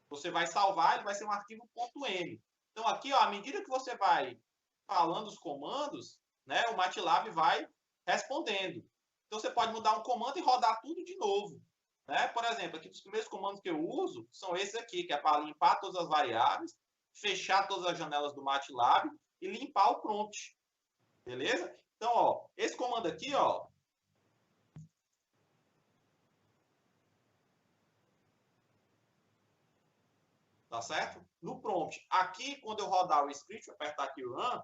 Você vai salvar, ele vai ser um arquivo .m. Então, aqui, ó, à medida que você vai falando os comandos, né, o MATLAB vai respondendo. Então, você pode mudar um comando e rodar tudo de novo. Né? Por exemplo, aqui os primeiros comandos que eu uso são esses aqui, que é para limpar todas as variáveis, fechar todas as janelas do MATLAB e limpar o prompt. Beleza? Então, ó, esse comando aqui, ó, tá certo? No prompt. Aqui, quando eu rodar o script, apertar aqui o run,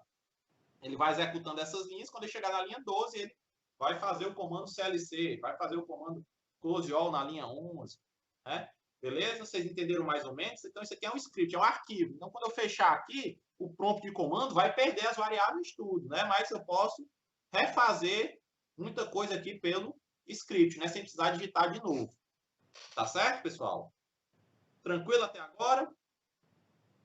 ele vai executando essas linhas. Quando ele chegar na linha 12, ele vai fazer o comando CLC, vai fazer o comando close all na linha 11, né? Beleza? Vocês entenderam mais ou menos? Então, isso aqui é um script, é um arquivo. Então, quando eu fechar aqui, o prompt de comando vai perder as variáveis tudo, né? Mas eu posso refazer muita coisa aqui pelo script, né? Sem precisar digitar de novo. Tá certo, pessoal? Tranquilo até agora?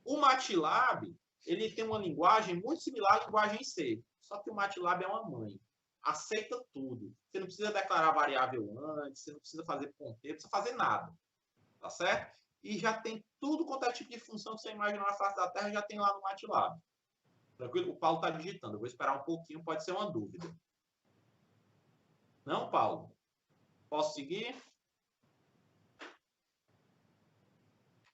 O MATLAB, ele tem uma linguagem muito similar à linguagem C, só que o MATLAB é uma mãe. Aceita tudo. Você não precisa declarar variável antes, você não precisa fazer ponteiro, não precisa fazer nada. Tá certo? E já tem tudo quanto é tipo de função que você imaginar na face da Terra, já tem lá no MATLAB. Tranquilo? O Paulo está digitando. Eu vou esperar um pouquinho, pode ser uma dúvida. Não, Paulo? Posso seguir?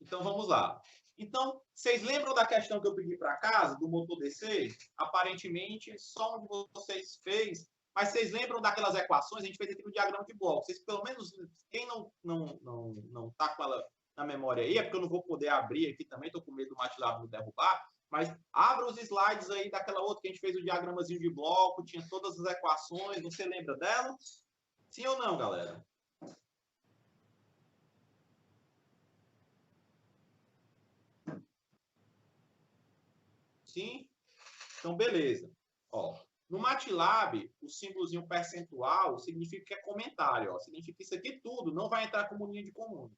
Então, vamos lá. Então, vocês lembram da questão que eu pedi para casa, do motor DC? Aparentemente, só um de vocês fez. Mas vocês lembram daquelas equações? A gente fez aqui no diagrama de bloco. Vocês, pelo menos, quem não tá com ela na memória aí, é porque eu não vou poder abrir aqui também, estou com medo do MATLAB me derrubar. Mas abra os slides aí daquela outra que a gente fez o diagramazinho de bloco, tinha todas as equações. Você lembra dela? Sim ou não, galera? Sim? Então, beleza. Ó, no MATLAB, o símbolozinho percentual significa que é comentário. Ó. Significa que isso aqui tudo não vai entrar como linha de comum.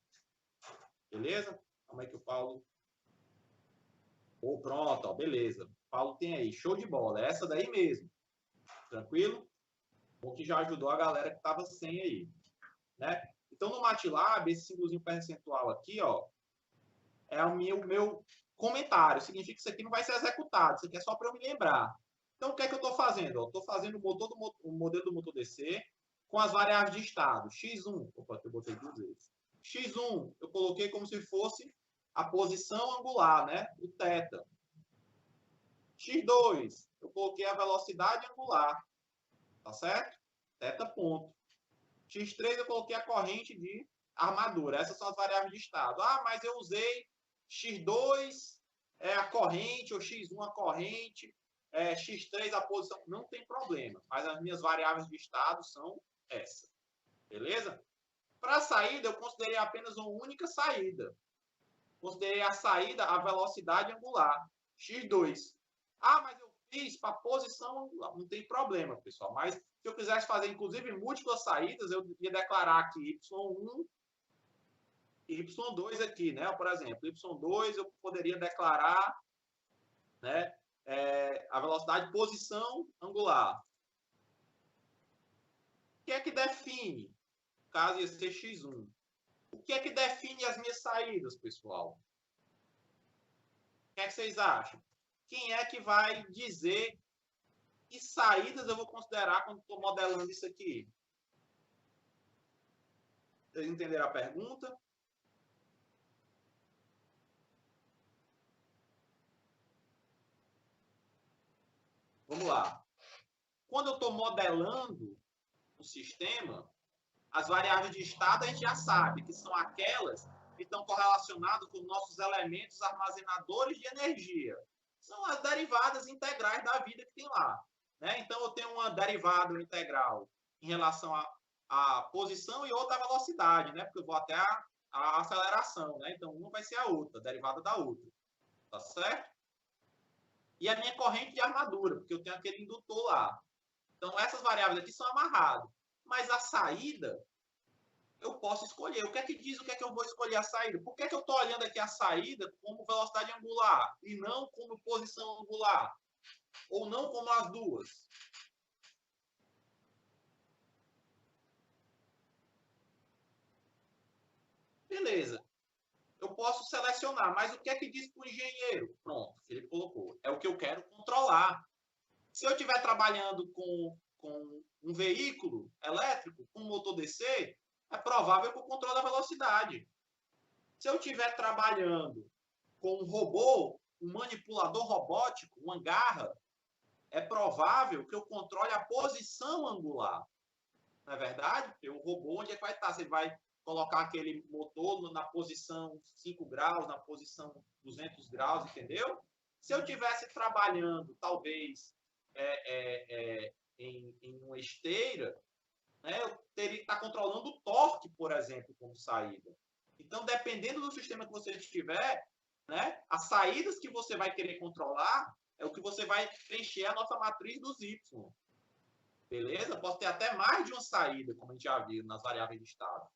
Beleza? Como é que o Paulo... Oh, pronto, ó, beleza. Paulo tem aí. Show de bola. É essa daí mesmo. Tranquilo? O que já ajudou a galera que estava sem aí. Né? Então, no MATLAB, esse símbolozinho percentual aqui, ó, é o meu comentário. Significa que isso aqui não vai ser executado. Isso aqui é só para eu me lembrar. Então, o que é que eu estou fazendo? Estou fazendo o modelo do motor DC com as variáveis de estado. X1, opa, eu botei duas vezes. X1, eu coloquei como se fosse a posição angular, né? O θ. X2, eu coloquei a velocidade angular, tá certo? Θ ponto. X3, eu coloquei a corrente de armadura. Essas são as variáveis de estado. Ah, mas eu usei X2 é a corrente, ou X1 a corrente, X3 a posição. Não tem problema, mas as minhas variáveis de estado são essas. Beleza? Para a saída, eu considerei apenas uma única saída. Considerei a saída, a velocidade angular, X2. Ah, mas eu fiz para posição angular. Não tem problema, pessoal. Mas se eu quisesse fazer, inclusive, múltiplas saídas, eu ia declarar aqui Y1 e Y2 aqui, né? Por exemplo, Y2 eu poderia declarar, né, a velocidade de posição angular. O que é que define? No caso, ia ser X1. O que é que define as minhas saídas, pessoal? O que é que vocês acham? Quem é que vai dizer que saídas eu vou considerar quando estou modelando isso aqui? Vocês entenderam a pergunta? Vamos lá. Quando eu estou modelando o sistema, as variáveis de estado a gente já sabe que são aquelas que estão correlacionadas com os nossos elementos armazenadores de energia. São as derivadas integrais da vida que tem lá. Né? Então, eu tenho uma derivada integral em relação à posição e outra à velocidade, né? Porque eu vou até a aceleração. Né? Então, uma vai ser a outra, a derivada da outra. Tá certo? E a minha corrente de armadura, porque eu tenho aquele indutor lá. Então, essas variáveis aqui são amarradas. Mas a saída, eu posso escolher. O que é que diz o que é que eu vou escolher a saída? Por que é que eu estou olhando aqui a saída como velocidade angular e não como posição angular? Ou não como as duas? Beleza. Eu posso selecionar, mas o que é que diz para o engenheiro? Pronto, ele colocou. É o que eu quero controlar. Se eu estiver trabalhando com um veículo elétrico, com motor DC, é provável que eu controle a velocidade. Se eu estiver trabalhando com um robô, um manipulador robótico, uma garra, é provável que eu controle a posição angular. Não é verdade? Porque o robô, onde é que vai estar? Você vai colocar aquele motor na posição 5 graus, na posição 200 graus, entendeu? Se eu tivesse trabalhando, talvez, em uma esteira, né, eu teria que estar controlando o torque, por exemplo, como saída. Então, dependendo do sistema que você tiver, né, as saídas que você vai querer controlar é o que você vai preencher a nossa matriz dos Y. Beleza? Posso ter até mais de uma saída, como a gente já viu nas variáveis de estado.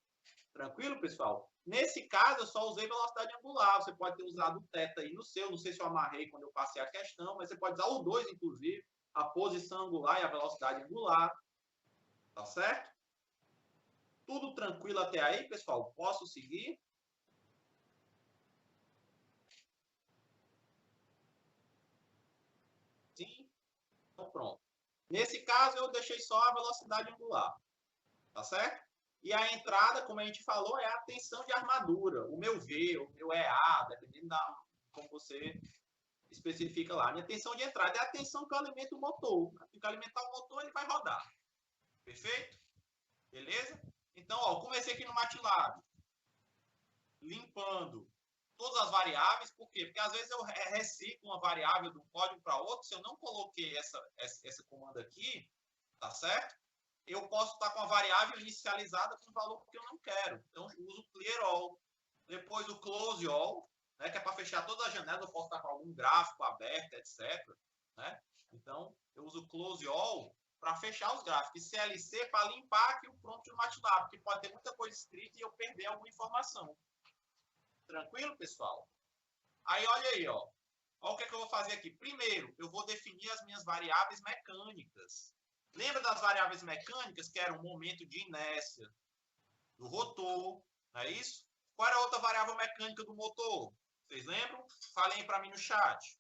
Tranquilo, pessoal? Nesse caso, eu só usei velocidade angular. Você pode ter usado o θ aí no seu. Não sei se eu amarrei quando eu passei a questão, mas você pode usar os dois, inclusive. A posição angular e a velocidade angular. Tá certo? Tudo tranquilo até aí, pessoal? Posso seguir? Sim? Então, pronto. Nesse caso, eu deixei só a velocidade angular. Tá certo? E a entrada, como a gente falou, é a tensão de armadura. O meu V, o meu EA, dependendo da como você especifica lá. A minha tensão de entrada é a tensão que eu alimento o motor. Tem que alimentar o motor, ele vai rodar. Perfeito? Beleza? Então, ó, comecei aqui no MATLAB, limpando todas as variáveis. Por quê? Porque às vezes eu reciclo uma variável de um código para outro. Se eu não coloquei esse comando aqui, tá certo? Eu posso estar com a variável inicializada com um valor que eu não quero. Então, eu uso o clear all. Depois o close all, né, que é para fechar todas as janelas. Eu posso estar com algum gráfico aberto, etc. Né? Então, eu uso o close all para fechar os gráficos. E CLC para limpar aqui o prompt do MATLAB, porque pode ter muita coisa escrita e eu perder alguma informação. Tranquilo, pessoal? Aí, olha aí, ó. Olha o que eu vou fazer aqui. Primeiro, eu vou definir as minhas variáveis mecânicas. Lembra das variáveis mecânicas, que era o momento de inércia do rotor, não é isso? Qual era a outra variável mecânica do motor? Vocês lembram? Falem para mim no chat.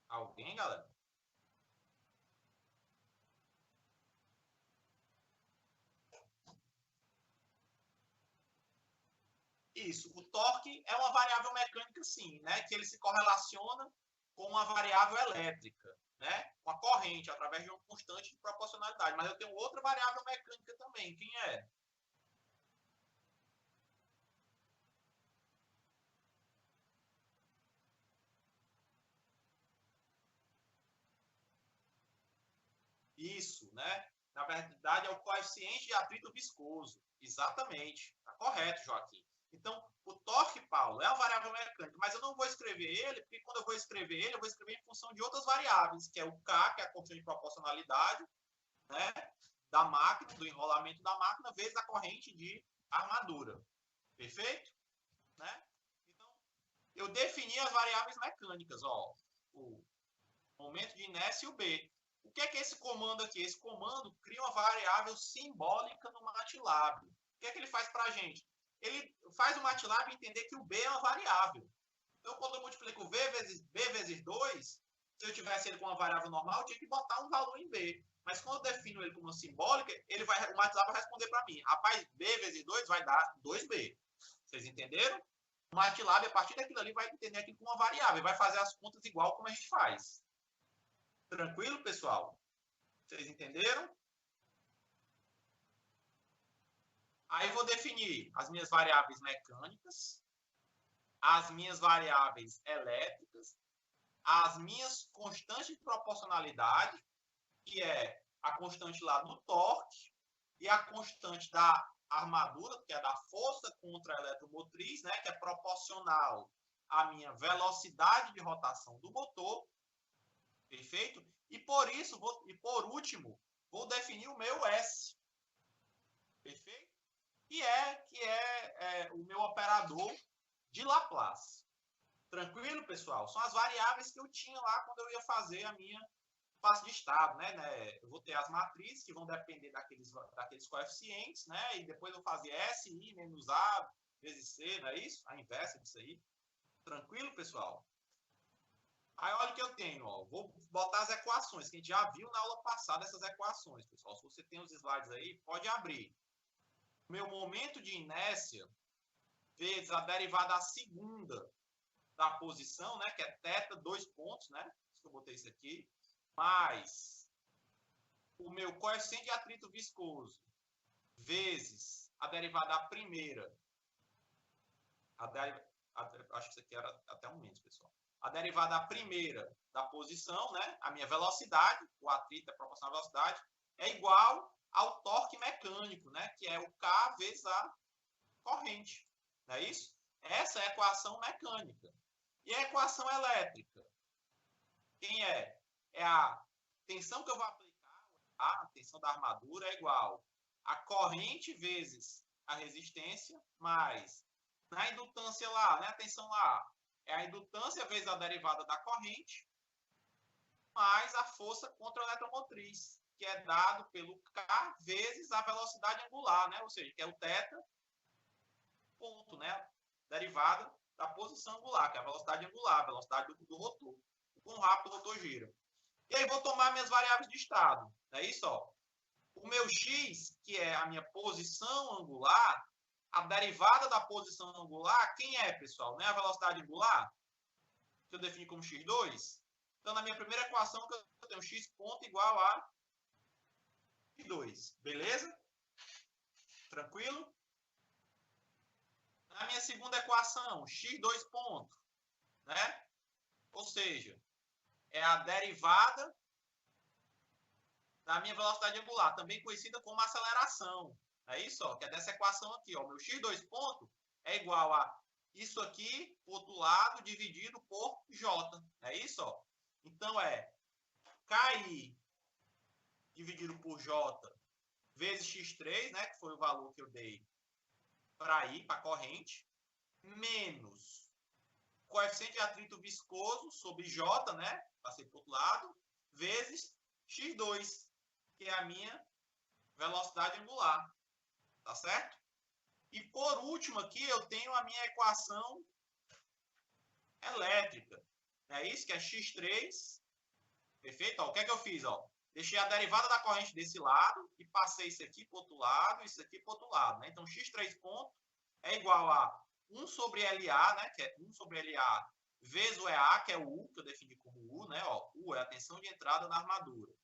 Alguém, galera? Isso. O torque é uma variável mecânica, sim, né? Que ele se correlaciona com uma variável elétrica, né? Com a corrente, através de uma constante de proporcionalidade. Mas eu tenho outra variável mecânica também. Quem é? Isso, né? Na verdade, é o coeficiente de atrito viscoso. Exatamente. Está correto, Joaquim. Então, o torque, Paulo, é uma variável mecânica, mas eu não vou escrever ele, porque quando eu vou escrever ele, eu vou escrever em função de outras variáveis, que é o K, que é a constante de proporcionalidade, né, da máquina, do enrolamento da máquina, vezes a corrente de armadura. Perfeito? Né? Então, eu defini as variáveis mecânicas, ó, o momento de inércia e o B. O que é esse comando aqui? Esse comando cria uma variável simbólica no MATLAB. O que é que ele faz para a gente? Ele faz o MATLAB entender que o B é uma variável. Então, quando eu multiplico B vezes 2, se eu tivesse ele com uma variável normal, eu tinha que botar um valor em B. Mas quando eu defino ele como simbólica, o MATLAB vai responder para mim. Rapaz, B vezes 2 vai dar 2B. Vocês entenderam? O MATLAB, a partir daquilo ali, vai entender aquilo como uma variável. Vai fazer as contas igual como a gente faz. Tranquilo, pessoal? Vocês entenderam? Aí vou definir as minhas variáveis mecânicas, as minhas variáveis elétricas, as minhas constantes de proporcionalidade, que é a constante lá do torque, e a constante da armadura, que é da força contra a eletromotriz, né, que é proporcional à minha velocidade de rotação do motor, Perfeito? E por isso, por último, vou definir o meu S. Perfeito? Que é o meu operador de Laplace. Tranquilo, pessoal? São as variáveis que eu tinha lá quando eu ia fazer a minha espaço de estado, né? Eu vou ter as matrizes que vão depender daqueles coeficientes, né? E depois eu vou fazer S, I, menos A, vezes C, não é isso? A inversa disso aí. Tranquilo, pessoal? Aí olha o que eu tenho, ó. Vou botar as equações, que a gente já viu na aula passada essas equações, pessoal. Se você tem os slides aí, pode abrir. Meu momento de inércia vezes a derivada segunda da posição, né? Que é θ, 2 pontos, né? Por isso que eu botei isso aqui. Mais o meu coeficiente de atrito viscoso vezes a derivada primeira. Acho que isso aqui era até um menos, pessoal. A derivada primeira da posição, né? A minha velocidade, o atrito é proporcional à velocidade, é igual ao torque mecânico, né? Que é o K vezes a corrente. Não é isso? Essa é a equação mecânica. E a equação elétrica? Quem é? É a tensão que eu vou aplicar, a tensão da armadura é igual a corrente vezes a resistência, mais na indutância lá, né? A tensão lá é a indutância vezes a derivada da corrente, mais a força contra a eletromotriz, que é dado pelo K vezes a velocidade angular, né? Ou seja, que é o θ, ponto, né? Derivada da posição angular, que é a velocidade angular, a velocidade do rotor. O quão rápido o rotor gira. E aí vou tomar minhas variáveis de estado. É isso, ó. O meu x, que é a minha posição angular, a derivada da posição angular, quem é, pessoal? Não é a velocidade angular? Que eu defini como x2? Então, na minha primeira equação, eu tenho x ponto igual a x2. Beleza? Tranquilo? Na minha segunda equação, x2 ponto, né? Ou seja, é a derivada da minha velocidade angular, também conhecida como aceleração. É isso, ó, que é dessa equação aqui, ó. Meu x2 ponto é igual a isso aqui, outro lado, dividido por j. É isso, ó. Então, é KI dividido por j vezes x3, né, que foi o valor que eu dei para I, para a corrente, menos coeficiente de atrito viscoso sobre j, né, passei para o outro lado, vezes x2, que é a minha velocidade angular. Tá certo? E por último aqui eu tenho a minha equação elétrica. É isso que é x3. Perfeito? Ó, o que é que eu fiz? Ó? Deixei a derivada da corrente desse lado e passei isso aqui para o outro lado, isso aqui para o outro lado. Né? Então, x3 ponto é igual a 1 sobre LA, né? Que é 1 sobre LA vezes o EA, que é o U, que eu defini como U, né? Ó, U é a tensão de entrada na armadura.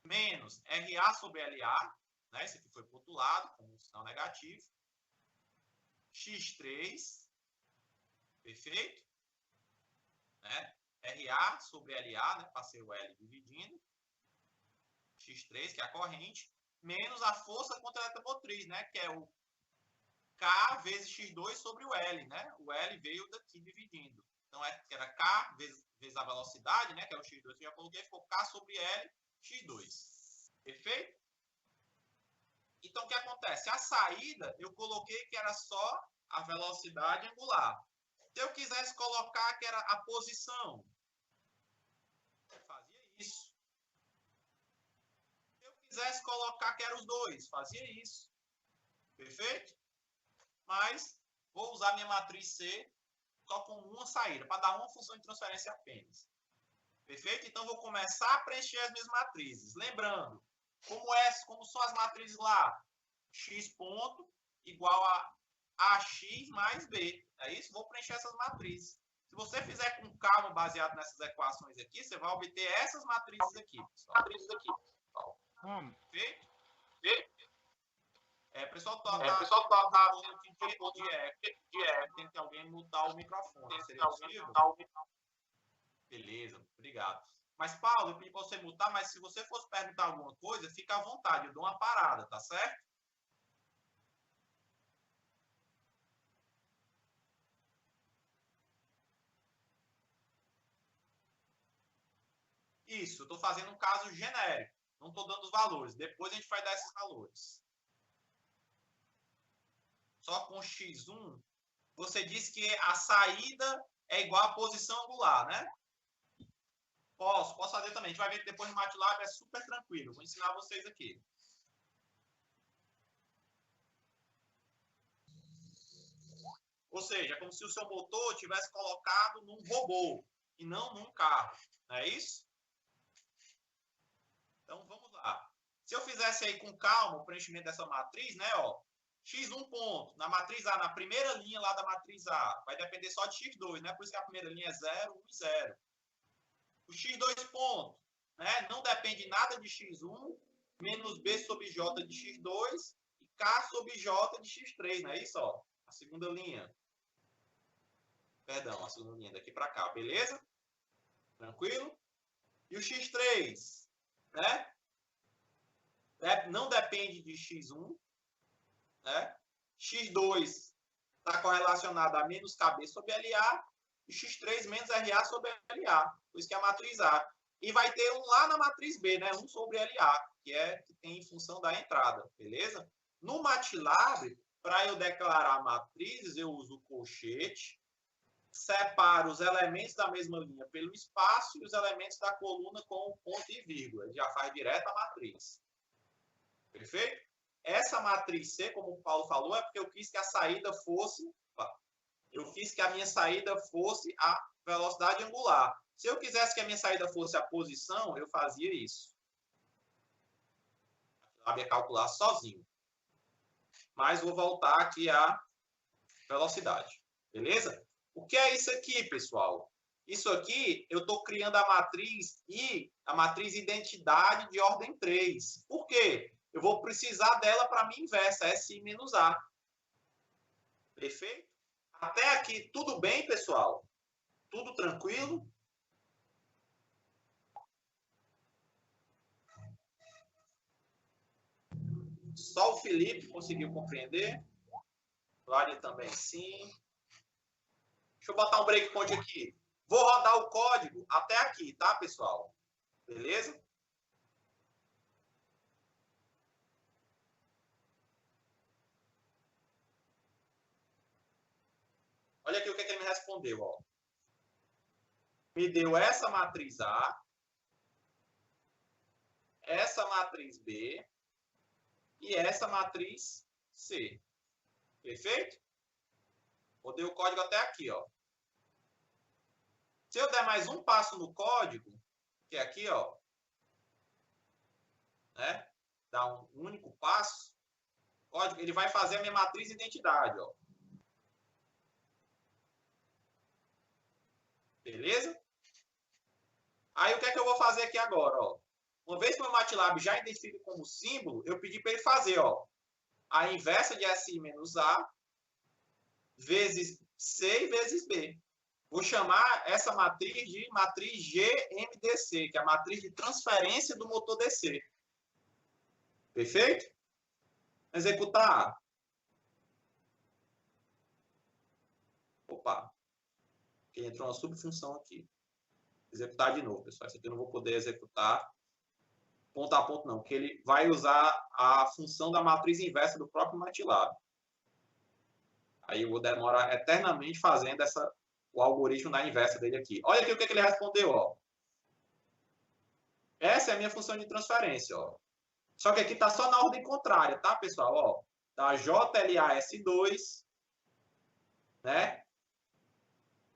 Menos RA sobre LA, né? Esse aqui foi para o outro lado, com um sinal negativo. X3, perfeito? Né? RA sobre LA, né? Passei o L dividindo. X3, que é a corrente, menos a força contra a eletromotriz, né? Que é o K vezes X2 sobre o L, né? O L veio daqui dividindo. Então, era K vezes a velocidade, né? Que é o X2 que eu já coloquei, ficou K sobre L, X2. Perfeito? Então, o que acontece? A saída, eu coloquei que era só a velocidade angular. Se eu quisesse colocar que era a posição, eu fazia isso. Se eu quisesse colocar que eram os dois, fazia isso. Perfeito? Mas vou usar minha matriz C só com uma saída, para dar uma função de transferência apenas. Perfeito? Então, vou começar a preencher as minhas matrizes. Lembrando, como são as matrizes lá? X ponto igual a AX mais B. É isso? Vou preencher essas matrizes. Se você fizer com calma, baseado nessas equações aqui, você vai obter essas matrizes aqui, pessoal. Perfeito? Pessoal, tá um pouquinho de eco. Tem que alguém mutar o microfone. Seria possível? Beleza, obrigado. Mas, Paulo, eu pedi para você mutar, mas se você fosse perguntar alguma coisa, fica à vontade, eu dou uma parada, tá certo? Isso, eu estou fazendo um caso genérico. Não estou dando os valores. Depois a gente vai dar esses valores. Só com x1, você disse que a saída é igual à posição angular, né? Posso fazer também. A gente vai ver que depois no MATLAB é super tranquilo. Vou ensinar vocês aqui. Ou seja, é como se o seu motor tivesse colocado num robô e não num carro. Não é isso? Então, vamos lá. Se eu fizesse aí com calma o preenchimento dessa matriz, né, ó, x1 ponto, na matriz A, na primeira linha lá da matriz A, vai depender só de x2, né? Por isso que a primeira linha é 0, 1 e 0. O x2 ponto, né, não depende nada de x1, menos b sobre j de x2 e k sobre j de x3, não é isso? Ó? A segunda linha. Perdão, a segunda linha daqui para cá, beleza? Tranquilo? E o x3, né? Não depende de x1, né? x2 está correlacionado a menos KB sobre LA e x3 menos RA sobre LA, por isso que é a matriz A. E vai ter um lá na matriz B, né? 1 sobre LA, que tem em função da entrada, beleza? No MATLAB, para eu declarar matrizes, eu uso o colchete, separo os elementos da mesma linha pelo espaço e os elementos da coluna com ponto e vírgula. Ele já faz direto a matriz. Perfeito? Essa matriz C, como o Paulo falou, é porque eu quis que a saída fosse... Eu quis que a minha saída fosse a velocidade angular. Se eu quisesse que a minha saída fosse a posição, eu fazia isso. Eu sabia calcular sozinho. Mas vou voltar aqui à velocidade. Beleza? O que é isso aqui, pessoal? Isso aqui, eu estou criando a matriz identidade de ordem 3. Por quê? Eu vou precisar dela para a minha inversa, SI menos A. Perfeito? Até aqui, tudo bem, pessoal? Tudo tranquilo? Só o Felipe conseguiu compreender. Cláudia também sim. Deixa eu botar um breakpoint aqui. Vou rodar o código até aqui, tá, pessoal? Beleza? Olha aqui o que ele me respondeu. Ó. Me deu essa matriz A, essa matriz B e essa matriz C. Perfeito? Rodei o código até aqui. Ó. Se eu der mais um passo no código, que é aqui, ó, né? Dar um único passo, código, ele vai fazer a minha matriz identidade. Ó. Beleza? Aí o que é que eu vou fazer aqui agora? Ó? Uma vez que o meu MATLAB já identifica como símbolo, eu pedi para ele fazer ó, a inversa de SI menos A vezes C vezes B. Vou chamar essa matriz de matriz GMDC, que é a matriz de transferência do motor DC. Perfeito? Executar. Opa. Entrou uma subfunção aqui. Executar de novo, pessoal. Isso aqui eu não vou poder executar ponto a ponto, não, porque ele vai usar a função da matriz inversa do próprio MATLAB. Aí eu vou demorar eternamente fazendo o algoritmo da inversa dele aqui. Olha aqui o que ele respondeu. Ó. Essa é a minha função de transferência. Ó. Só que aqui está só na ordem contrária, tá, pessoal? Ó, da JLAS2, né?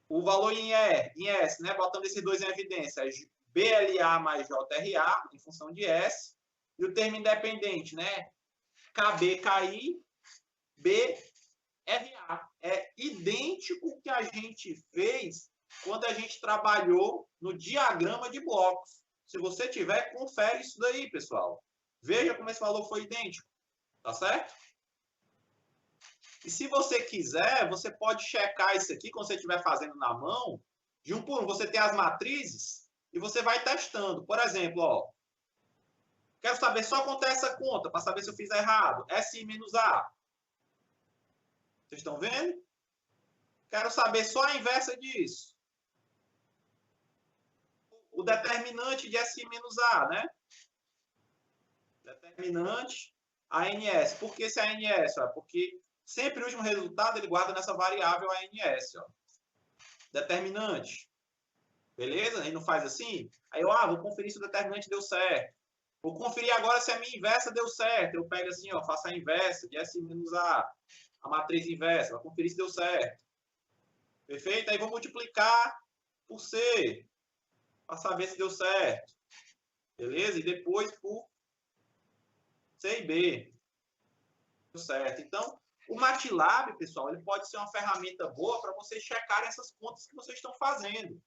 O valor em S, né? Botando esses dois em evidência, é BLA mais JRA, em função de S. E o termo independente, né? KBKI, BRA. É idêntico ao que a gente fez quando a gente trabalhou no diagrama de blocos. Se você tiver, confere isso daí, pessoal. Veja como esse valor foi idêntico. Tá certo? E se você quiser, você pode checar isso aqui, quando você estiver fazendo na mão, de um por um. Você tem as matrizes e você vai testando. Por exemplo, ó, quero saber só quanto é essa conta, para saber se eu fiz errado. SI menos A. Vocês estão vendo? Quero saber só a inversa disso. O determinante de SI menos A, né? Determinante ANS. Por que esse ANS? Ó? Porque sempre o último resultado ele guarda nessa variável ANS. Ó. Determinante. Beleza? Ele não faz assim? Aí eu vou conferir se o determinante deu certo. Vou conferir agora se a minha inversa deu certo. Eu pego assim, ó, faço a inversa de S menos A. A matriz inversa. Vou conferir se deu certo. Perfeito? Aí vou multiplicar por C. Para saber se deu certo. Beleza? E depois por C e B. Deu certo. Então, o MATLAB, pessoal, ele pode ser uma ferramenta boa para vocês checarem essas contas que vocês estão fazendo.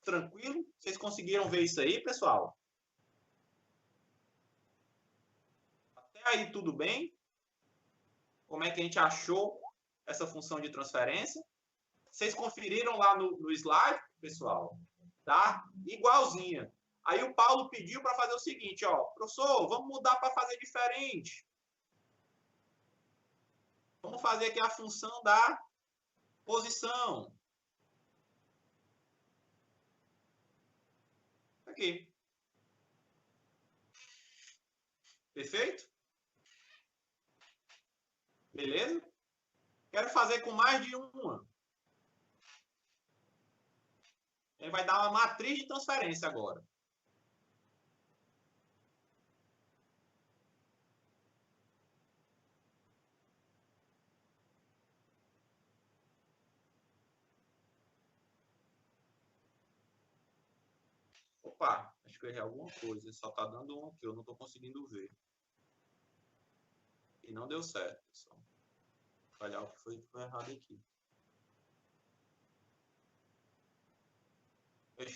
Tranquilo? Vocês conseguiram ver isso aí, pessoal? Até aí tudo bem? Como é que a gente achou essa função de transferência? Vocês conferiram lá no slide, pessoal? Tá? Igualzinha. Aí o Paulo pediu para fazer o seguinte, ó, professor, vamos mudar para fazer diferente. Vamos fazer aqui a função da posição. Aqui. Perfeito? Beleza? Quero fazer com mais de uma. Ele vai dar uma matriz de transferência agora. Opa, acho que eu errei alguma coisa. Ele só está dando um aqui, eu não estou conseguindo ver. E não deu certo, pessoal. Vou olhar o que foi errado aqui.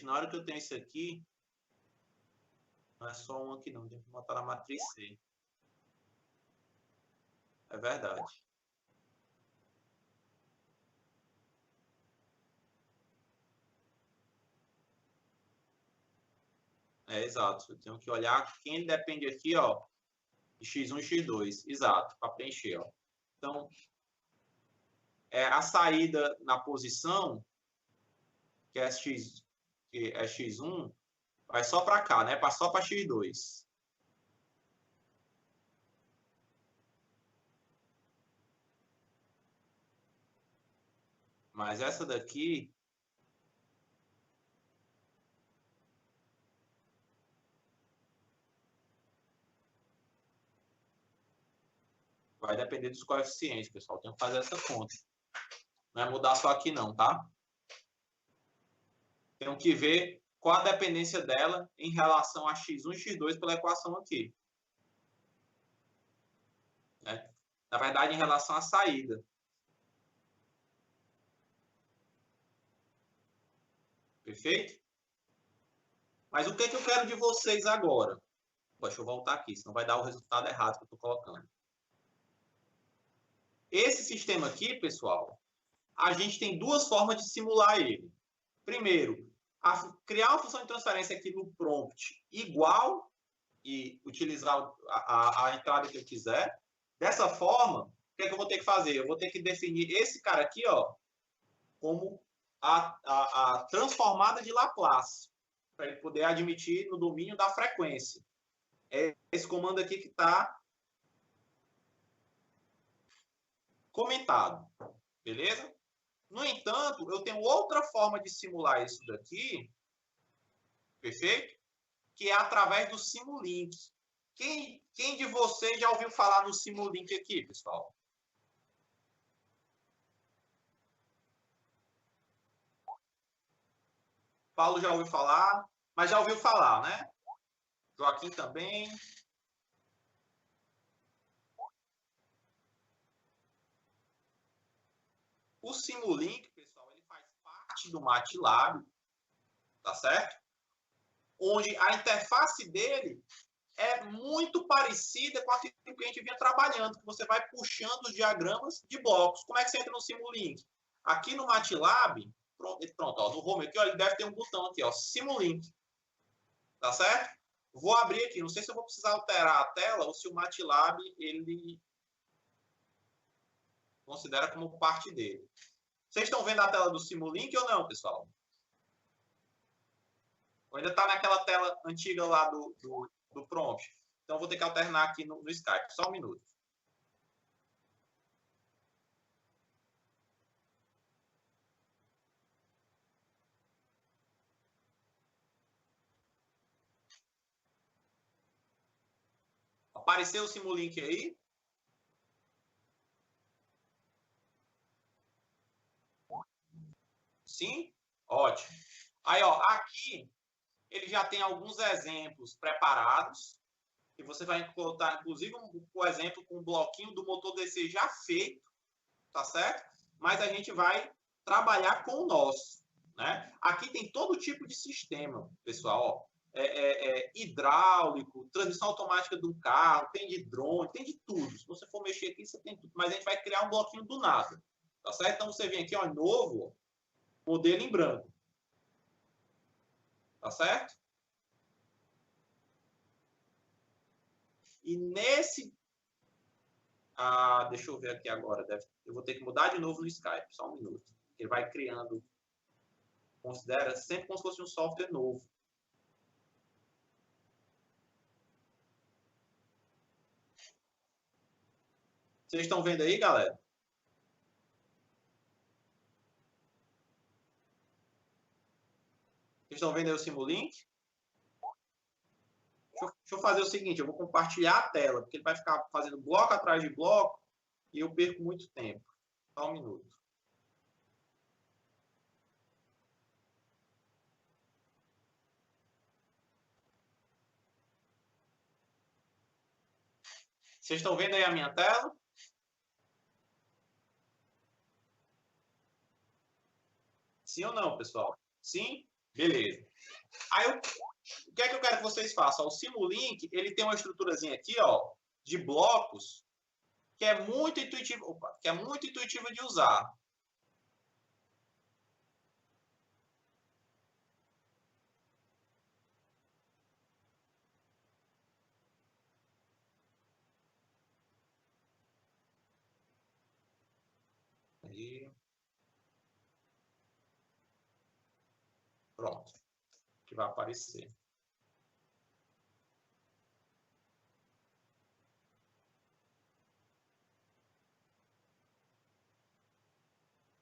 Na hora que eu tenho isso aqui, não é só um aqui não, tem que botar na matriz C. É verdade. É exato. Eu tenho que olhar quem depende aqui, ó, de x1 e x2. Exato, para preencher, ó. Então, a saída na posição, que é x1, vai só para cá, né? Só para x2. Mas essa daqui vai depender dos coeficientes, pessoal. Tem que fazer essa conta. Não é mudar só aqui não, tá? Tem que ver qual a dependência dela em relação a x1 e x2 pela equação aqui. Né? Na verdade, em relação à saída. Perfeito? Mas o que eu quero de vocês agora? Deixa eu voltar aqui, senão vai dar o resultado errado que eu estou colocando. Esse sistema aqui, pessoal, a gente tem duas formas de simular ele. Primeiro, criar uma função de transferência aqui no prompt igual e utilizar a entrada que eu quiser. Dessa forma, o que eu vou ter que fazer? Eu vou ter que definir esse cara aqui, ó, como a transformada de Laplace, para ele poder admitir no domínio da frequência. É esse comando aqui que está comentado, beleza? No entanto, eu tenho outra forma de simular isso daqui, perfeito? Que é através do Simulink. Quem de vocês já ouviu falar no Simulink aqui, pessoal? Paulo já ouviu falar, mas já ouviu falar, né? Joaquim também. O Simulink, pessoal, ele faz parte do MATLAB, tá certo? Onde a interface dele é muito parecida com aquilo que a gente vinha trabalhando, que você vai puxando os diagramas de blocos. Como é que você entra no Simulink? Aqui no MATLAB, pronto ó, no home aqui, ó, ele deve ter um botão aqui, ó, Simulink. Tá certo? Vou abrir aqui, não sei se eu vou precisar alterar a tela ou se o MATLAB ele considera como parte dele. Vocês estão vendo a tela do Simulink ou não, pessoal? Ou ainda está naquela tela antiga lá do prompt? Então, vou ter que alternar aqui no Skype. Só um minuto. Apareceu o Simulink aí? Sim? Ótimo. Aí, ó, aqui ele já tem alguns exemplos preparados, e você vai encontrar, inclusive, o exemplo com um bloquinho do motor DC já feito, tá certo? Mas a gente vai trabalhar com o nosso, né? Aqui tem todo tipo de sistema, pessoal, ó. Hidráulico, transmissão automática do carro, tem de drone, tem de tudo. Se você for mexer aqui, você tem tudo. Mas a gente vai criar um bloquinho do nada, tá certo? Então você vem aqui, ó, novo, modelo em branco, tá certo? E nesse... deixa eu ver aqui agora. Eu vou ter que mudar de novo no Skype, só um minuto. Ele vai criando, considera sempre como se fosse um software novo. Vocês estão vendo aí, galera? Vocês estão vendo aí o Simulink? Deixa eu fazer o seguinte, eu vou compartilhar a tela, porque ele vai ficar fazendo bloco atrás de bloco e eu perco muito tempo. Só um minuto. Vocês estão vendo aí a minha tela? Sim ou não, pessoal? Sim? Beleza. Aí, o que é que eu quero que vocês façam? O Simulink, ele tem uma estruturazinha aqui, ó, de blocos, que é muito intuitivo, que é muito intuitivo de usar. Aí, pronto, que vai aparecer.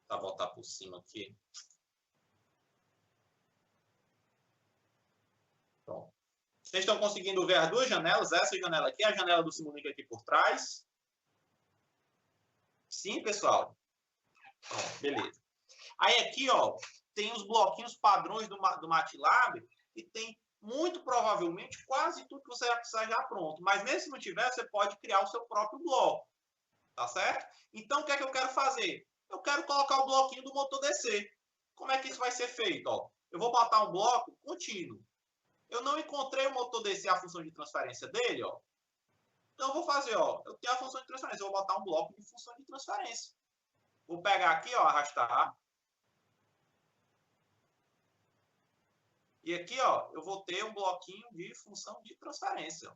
Tá, botar por cima aqui. Pronto. Vocês estão conseguindo ver as duas janelas? Essa janela aqui, a janela do Simulink aqui por trás. Sim, pessoal? Pronto, beleza. Aí aqui, ó, tem os bloquinhos padrões do MATLAB e tem muito provavelmente quase tudo que você vai precisar já pronto. Mas mesmo se não tiver, você pode criar o seu próprio bloco, tá certo? Então, o que é que eu quero fazer? Eu quero colocar o bloquinho do motor DC. Como é que isso vai ser feito? Ó, eu vou botar um bloco contínuo. Eu não encontrei o motor DC, a função de transferência dele, ó. Então, eu vou fazer, ó, eu tenho a função de transferência, eu vou botar um bloco de função de transferência. Vou pegar aqui, ó, arrastar. E aqui, ó, eu vou ter um bloquinho de função de transferência.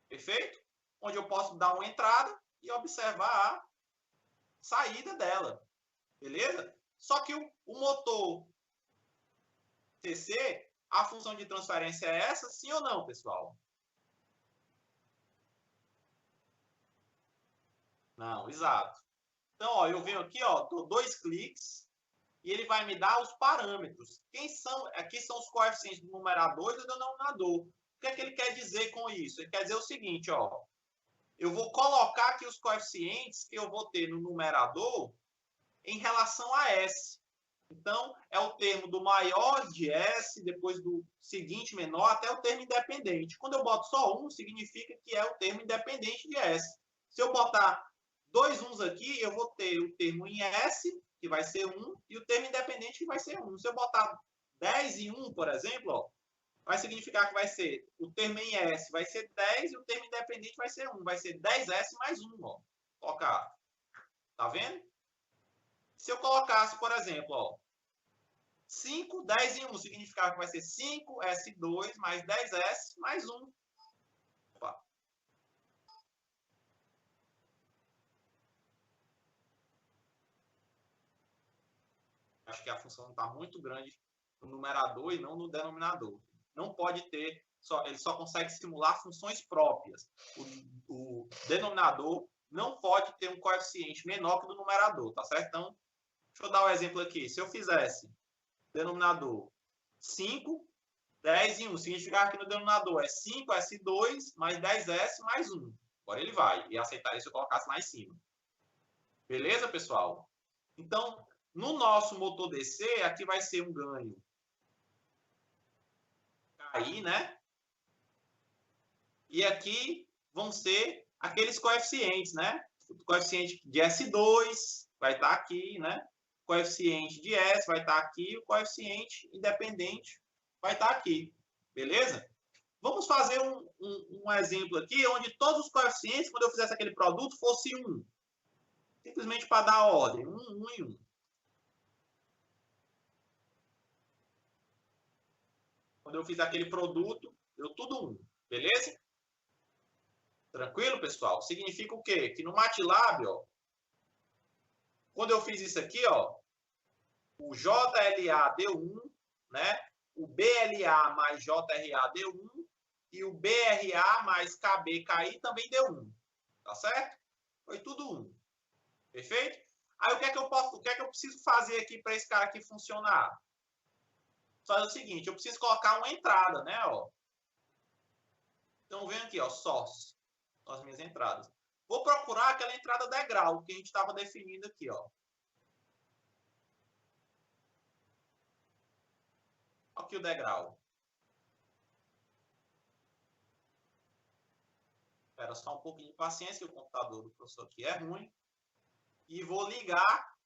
Perfeito? Onde eu posso dar uma entrada e observar a saída dela. Beleza? Só que o motor TC, a função de transferência é essa, sim ou não, pessoal? Não, exato. Então, ó, eu venho aqui, ó, dou 2 cliques e ele vai me dar os parâmetros. Quem são? Aqui são os coeficientes do numerador e do denominador. O que é que ele quer dizer com isso? Ele quer dizer o seguinte, ó. Eu vou colocar aqui os coeficientes que eu vou ter no numerador em relação a S. Então, é o termo do maior de S, depois do seguinte menor, até o termo independente. Quando eu boto só um, significa que é o termo independente de S. Se eu botar dois uns aqui, eu vou ter o termo em S, que vai ser 1, e o termo independente, que vai ser 1. Se eu botar 10 em 1, por exemplo, ó, vai significar que vai ser o termo em S vai ser 10 e o termo independente vai ser 1. Vai ser 10S mais 1. Ó. Colocar. Tá vendo? Se eu colocasse, por exemplo, ó, 5, 10 em 1, significava que vai ser 5S2 mais 10S mais 1. Opa. Acho que a função está muito grande no numerador e não no denominador. Não pode ter, ele só consegue simular funções próprias. O denominador não pode ter um coeficiente menor que o do numerador, tá certo? Então, deixa eu dar um exemplo aqui. Se eu fizesse denominador 5, 10 e 1, significar que no denominador é 5S2 mais 10S mais 1. Agora ele vai. E aceitaria se eu colocasse lá em cima. Beleza, pessoal? Então, no nosso motor DC, aqui vai ser um ganho KI, né? E aqui vão ser aqueles coeficientes, né? O coeficiente de S2 vai estar aqui, né? O coeficiente de S vai estar aqui, o coeficiente independente vai estar aqui. Beleza? Vamos fazer um exemplo aqui, onde todos os coeficientes, quando eu fizesse aquele produto, fosse 1. Simplesmente para dar a ordem. 1, 1 e 1. Quando eu fiz aquele produto, deu tudo 1. Beleza? Tranquilo, pessoal? Significa o quê? Que no MATLAB, ó, quando eu fiz isso aqui, ó, o JLA deu 1, né? O BLA mais JRA deu 1 e o BRA mais KBKI também deu 1. Tá certo? Foi tudo 1. Perfeito? Aí o que é que eu preciso fazer aqui para esse cara aqui funcionar? Só o seguinte, eu preciso colocar uma entrada, né, ó. Então vem aqui, ó, source, são as minhas entradas. Vou procurar aquela entrada degrau que a gente estava definindo aqui, ó. Aqui o degrau. Espera só um pouquinho de paciência, que o computador do professor aqui é ruim. E vou ligar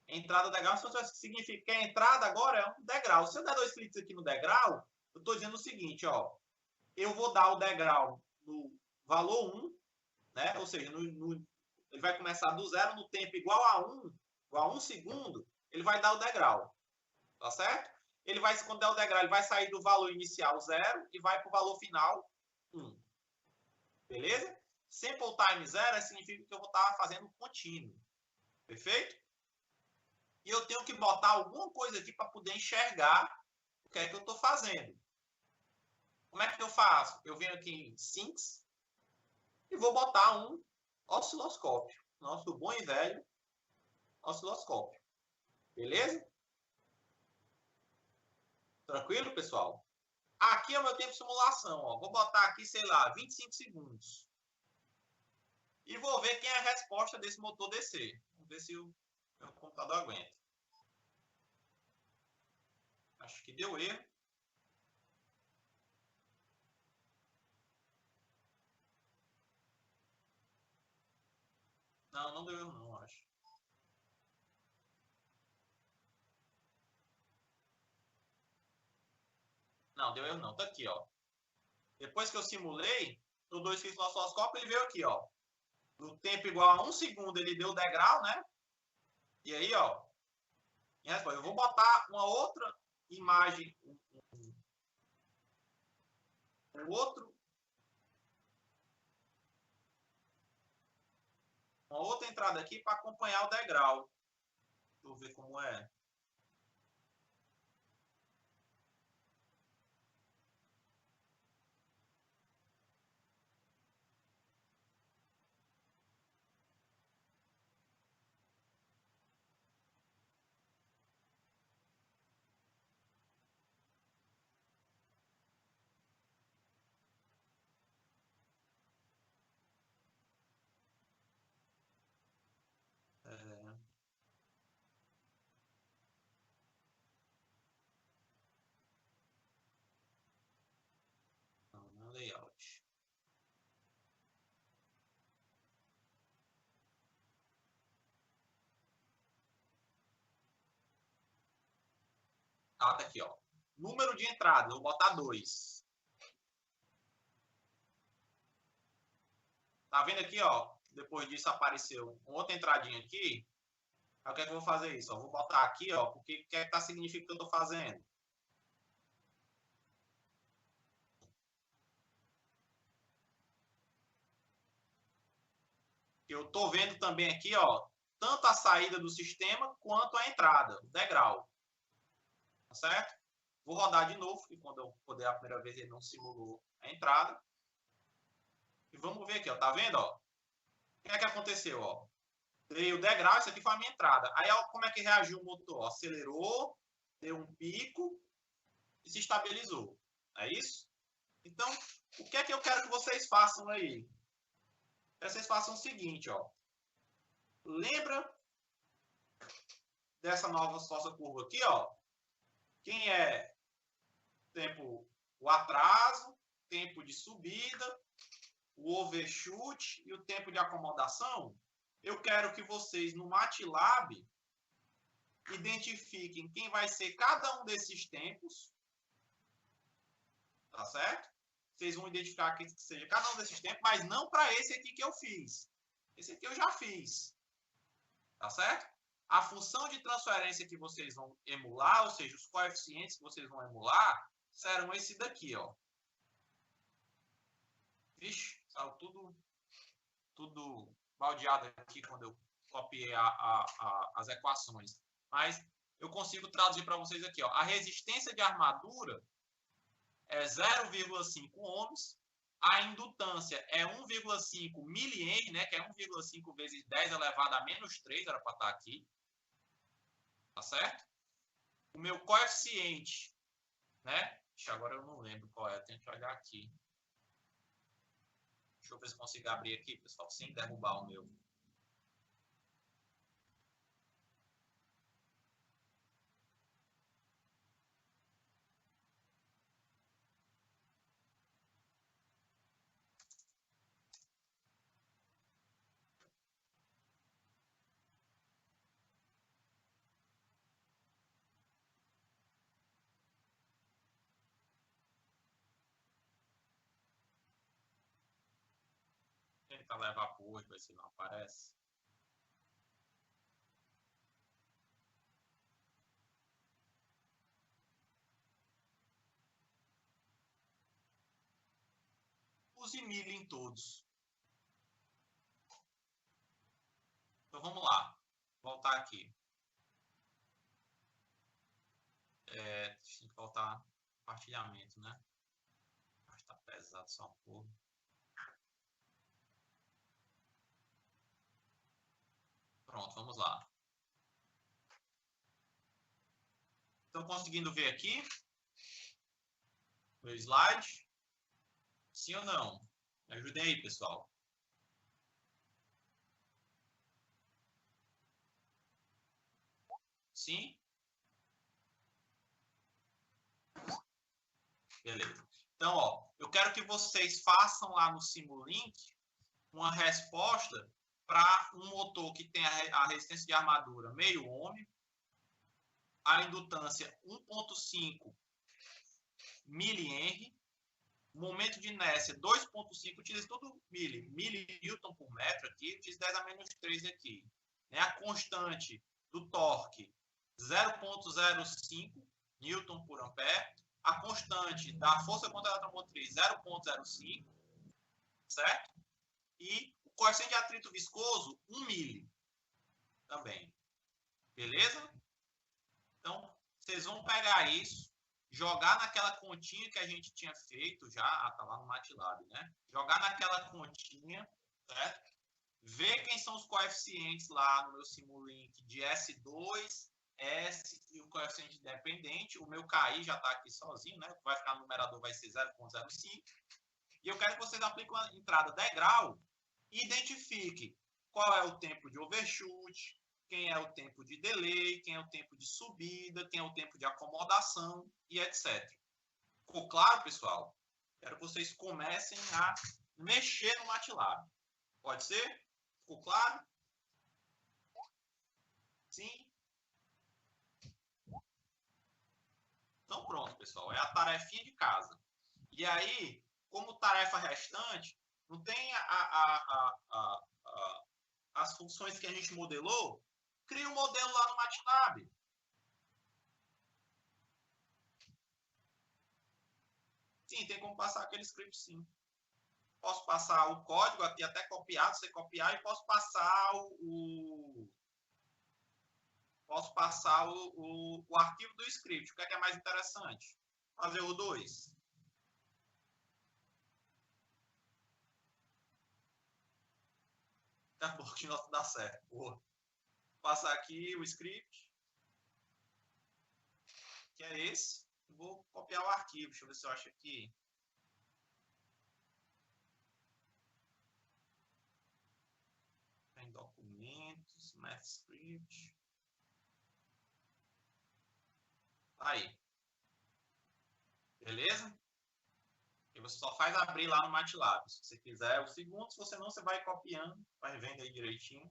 a entrada degrau. Isso significa que a entrada agora é um degrau. Se eu der 2 cliques aqui no degrau, eu estou dizendo o seguinte, ó. Eu vou dar o degrau no valor 1, né? Ou seja, ele vai começar do zero no tempo igual a 1 segundo, ele vai dar o degrau. Tá certo? Ele vai, quando der o degrau, ele vai sair do valor inicial 0 e vai para o valor final 1. Beleza? Sample time 0 significa que eu vou estar fazendo contínuo. Perfeito? E eu tenho que botar alguma coisa aqui para poder enxergar o que é que eu estou fazendo. Como é que eu faço? Eu venho aqui em Sinks e vou botar um osciloscópio. Nosso bom e velho osciloscópio. Beleza? Tranquilo, pessoal? Aqui é o meu tempo de simulação. Ó. Vou botar aqui, sei lá, 25 segundos. E vou ver quem é a resposta desse motor DC. Vamos ver se o meu computador aguenta. Acho que deu erro. Não, não deu erro não, acho. Não, deu erro não. Tá aqui, ó. Depois que eu simulei, no 2 cliques no osciloscópio, ele veio aqui, ó. No tempo igual a 1 segundo, ele deu o degrau, né? E aí, ó. Eu vou botar uma outra imagem, uma outra entrada aqui para acompanhar o degrau. Deixa eu ver como é. Não é layout. Tá aqui, ó. Número de entradas, vou botar 2. Tá vendo aqui, ó? Depois disso apareceu outra entradinha aqui. Aí o que é que eu vou fazer isso? Eu vou botar aqui, ó, porque o que é que tá significando que eu tô fazendo? Eu tô vendo também aqui, ó, tanto a saída do sistema quanto a entrada, o degrau. Tá certo? Vou rodar de novo, porque quando eu rodei a primeira vez ele não simulou a entrada. E vamos ver aqui, ó. Tá vendo, ó? O que é que aconteceu, ó? Dei o degrau, isso aqui foi a minha entrada. Aí, ó, como é que reagiu o motor? Acelerou, deu um pico e se estabilizou. É isso? Então, o que é que eu quero que vocês façam aí? Quero que vocês façam o seguinte, ó. Lembra dessa nossa curva aqui, ó? Quem é tempo, o atraso, tempo de subida, o overshoot e o tempo de acomodação? Eu quero que vocês, no MATLAB, identifiquem quem vai ser cada um desses tempos, tá certo? Vocês vão identificar que seja cada um desses tempos, mas não para esse aqui que eu fiz. Esse aqui eu já fiz, tá certo? A função de transferência que vocês vão emular, ou seja, os coeficientes que vocês vão emular, serão esse daqui, ó. Vixe, saiu tudo baldeado aqui quando eu copiei as equações. Mas eu consigo traduzir para vocês aqui, ó. A resistência de armadura é 0,5 ohms, a indutância é 1,5 milihenry, né, que é 1,5 vezes 10 elevado a menos 3, era para estar aqui, tá certo? O meu coeficiente, né, agora eu não lembro qual é, eu tenho que olhar aqui. Deixa eu ver se consigo abrir aqui, pessoal, sem derrubar o meu. Tentar levar para hoje, ver se não aparece. Use milho em todos. Então vamos lá. Voltar aqui. Tem que voltar compartilhamento, né? Acho que tá pesado só um pouco. Pronto, vamos lá. Estão conseguindo ver aqui? Meu slide? Sim ou não? Me ajudem aí, pessoal. Sim? Beleza. Então, ó, eu quero que vocês façam lá no Simulink uma resposta para um motor que tem a resistência de armadura meio ohm, a indutância 1,5 milihenry, momento de inércia 2,5, utilize tudo mililitro por metro aqui, utilize 10 a menos 3 aqui. Né? A constante do torque 0,05 Newton por ampere, a constante da força contra a eletromotriz 0,05, certo? E o coeficiente de atrito viscoso 1 mili também. Beleza? Então, vocês vão pegar isso, jogar naquela continha que a gente tinha feito já, tá lá no MATLAB, né? Jogar naquela continha, certo? Ver quem são os coeficientes lá no meu Simulink de S2, S e o coeficiente dependente. O meu KI já está aqui sozinho, né? O que vai ficar no numerador vai ser 0,05. E eu quero que vocês apliquem uma entrada degrau e identifiquem qual é o tempo de overshoot, quem é o tempo de delay, quem é o tempo de subida, quem é o tempo de acomodação e etc. Ficou claro, pessoal? Quero que vocês comecem a mexer no MATLAB. Pode ser? Ficou claro? Sim? Então pronto, pessoal. É a tarefinha de casa. E aí, como tarefa restante, não tem as funções que a gente modelou? Cria um modelo lá no MATLAB. Sim, tem como passar aquele script, sim. Posso passar o código aqui, até copiado, você copiar, e posso passar posso passar o arquivo do script. O que é mais interessante? Fazer o 2. Daqui a pouco o nosso dá certo. Vou passar aqui o script, que é esse. Vou copiar o arquivo. Deixa eu ver se eu acho aqui. Tem documentos, MathScript. Aí. Beleza? E você só faz abrir lá no MATLAB. Se você quiser o segundo, se você não, você vai copiando, vai vendo aí direitinho.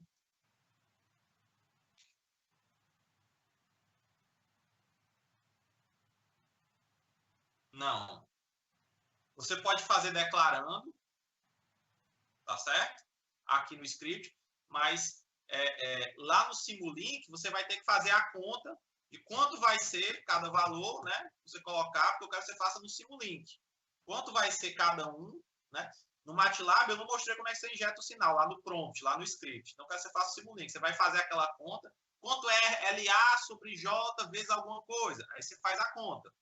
Não. Você pode fazer declarando, tá certo? Aqui no script, mas lá no Simulink você vai ter que fazer a conta de quanto vai ser cada valor, né? Você colocar, porque eu quero que você faça no Simulink. Quanto vai ser cada um, né? No MATLAB eu não mostrei como é que você injeta o sinal, lá no prompt, lá no script. Então, eu quero que você faça o Simulink. Você vai fazer aquela conta, quanto é LA sobre J vezes alguma coisa. Aí você faz a conta.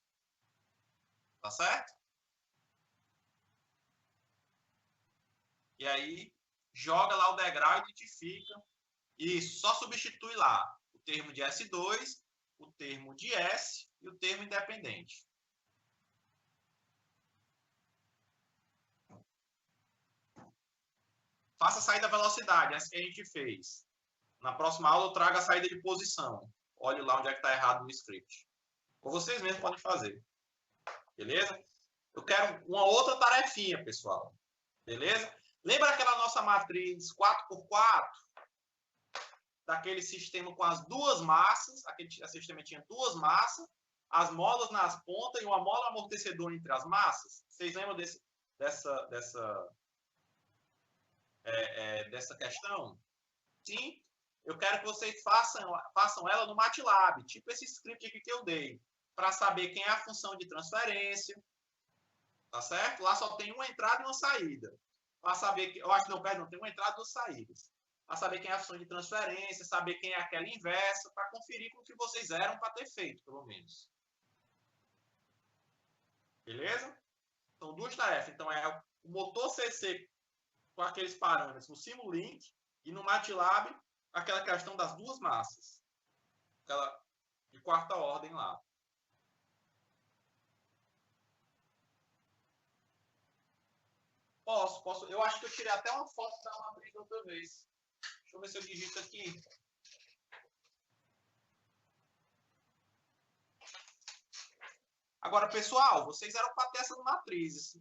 Tá certo? E aí, joga lá o degrau, identifica. Isso, só substitui lá o termo de S2, o termo de S e o termo independente. Faça a saída da velocidade, essa que a gente fez. Na próxima aula eu trago a saída de posição. Olhe lá onde é que está errado no script. Ou vocês mesmos podem fazer. Beleza? Eu quero uma outra tarefinha, pessoal. Beleza? Lembra aquela nossa matriz 4x4? Daquele sistema com as duas massas. Aquele sistema tinha duas massas, as molas nas pontas e uma mola amortecedora entre as massas. Vocês lembram dessa questão? Sim. Eu quero que vocês façam ela no MATLAB, tipo esse script aqui que eu dei, para saber quem é a função de transferência, tá certo? Lá só tem uma entrada e uma saída. Para saber que, eu acho que não, perdão, tem uma entrada e duas saídas. Para saber quem é a função de transferência, saber quem é aquela inversa, para conferir com o que vocês eram para ter feito, pelo menos. Beleza? Então, duas tarefas. Então, é o motor CC com aqueles parâmetros no Simulink e no MATLAB, aquela questão das duas massas. Aquela de quarta ordem lá. Posso. Eu acho que eu tirei até uma foto da matriz outra vez. Deixa eu ver se eu digito aqui. Agora, pessoal, vocês eram para ter essas matrizes.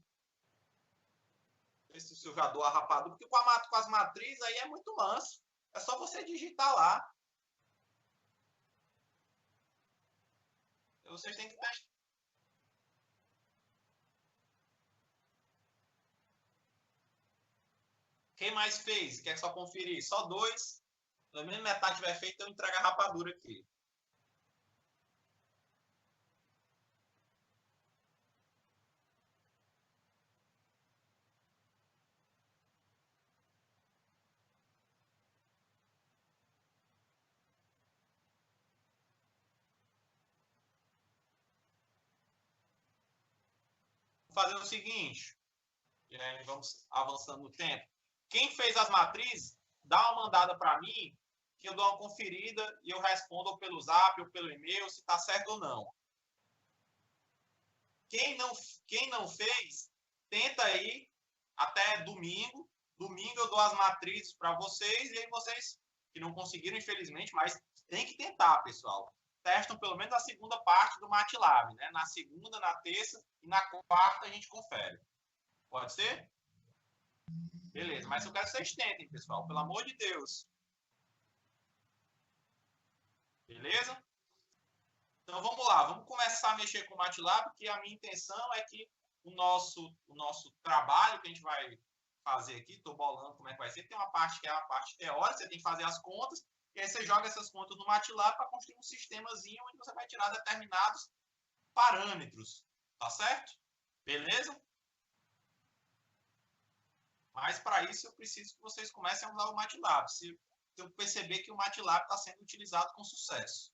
Não sei se eu já dou a rapadura, porque com as matrizes aí é muito manso. É só você digitar lá. Vocês têm que testar. Quem mais fez? Quer só conferir? Só dois. Na mesma metade tiver feito, eu entrego a rapadura aqui. Vou fazer o seguinte. E aí vamos avançando no tempo. Quem fez as matrizes, dá uma mandada para mim, que eu dou uma conferida e eu respondo pelo zap ou pelo e-mail se está certo ou não. Quem não fez, tenta aí até domingo. Domingo eu dou as matrizes para vocês e aí vocês que não conseguiram, infelizmente, mas tem que tentar, pessoal. Testam pelo menos a segunda parte do MATLAB, né? Na segunda, na terça e na quarta a gente confere. Pode ser? Beleza, mas eu quero que vocês tentem, pessoal, pelo amor de Deus. Beleza? Então vamos lá, vamos começar a mexer com o MATLAB, que a minha intenção é que o nosso trabalho que a gente vai fazer aqui, estou bolando como é que vai ser, tem uma parte que é a parte teórica, você tem que fazer as contas, e aí você joga essas contas no MATLAB para construir um sistemazinho onde você vai tirar determinados parâmetros, tá certo? Beleza? Mas para isso eu preciso que vocês comecem a usar o MATLAB. Se tenho que perceber que o MATLAB está sendo utilizado com sucesso.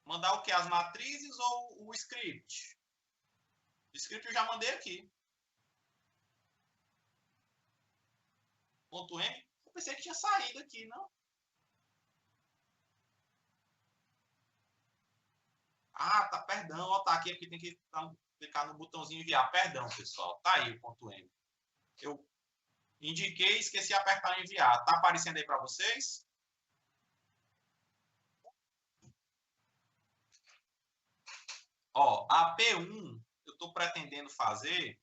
Mandar o que? As matrizes ou o script? O script eu já mandei aqui. Ponto .m. Eu pensei que tinha saído aqui, não? Ah, tá, perdão. Ó, tá aqui, porque tem que clicar no botãozinho enviar. Perdão, pessoal. Tá aí o ponto .m. Eu indiquei e esqueci de apertar em enviar. Tá aparecendo aí para vocês? Ó, a P1 eu estou pretendendo fazer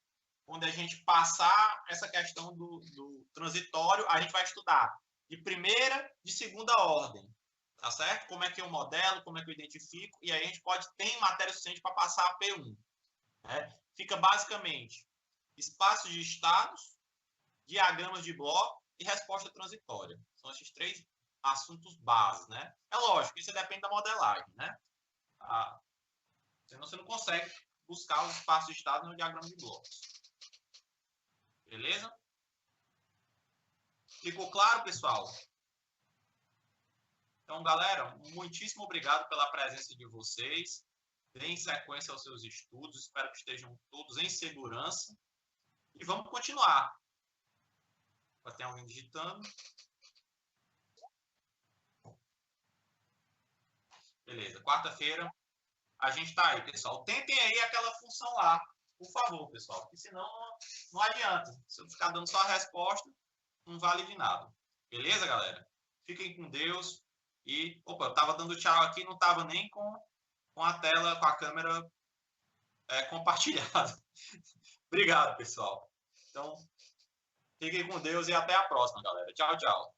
quando a gente passar essa questão do transitório, a gente vai estudar de primeira, de segunda ordem, tá certo? Como é que eu modelo, como é que eu identifico, e aí a gente pode ter matéria suficiente para passar a P1. Né? Fica basicamente espaços de estados, diagramas de bloco e resposta transitória. São esses três assuntos básicos, né? É lógico, isso depende da modelagem, né? Senão você não consegue buscar os espaços de estado no diagrama de blocos. Beleza? Ficou claro, pessoal? Então, galera, muitíssimo obrigado pela presença de vocês. Deem sequência aos seus estudos. Espero que estejam todos em segurança. E vamos continuar. Tem alguém digitando. Beleza. Quarta-feira, a gente está aí, pessoal. Tentem aí aquela função lá, por favor, pessoal. Porque senão não adianta. Se eu ficar dando só a resposta, não vale de nada. Beleza, galera? Fiquem com Deus. E, opa, eu estava dando tchau aqui, não estava nem com a tela, com a câmera compartilhada. Obrigado, pessoal. Então, fiquem com Deus e até a próxima, galera. Tchau, tchau.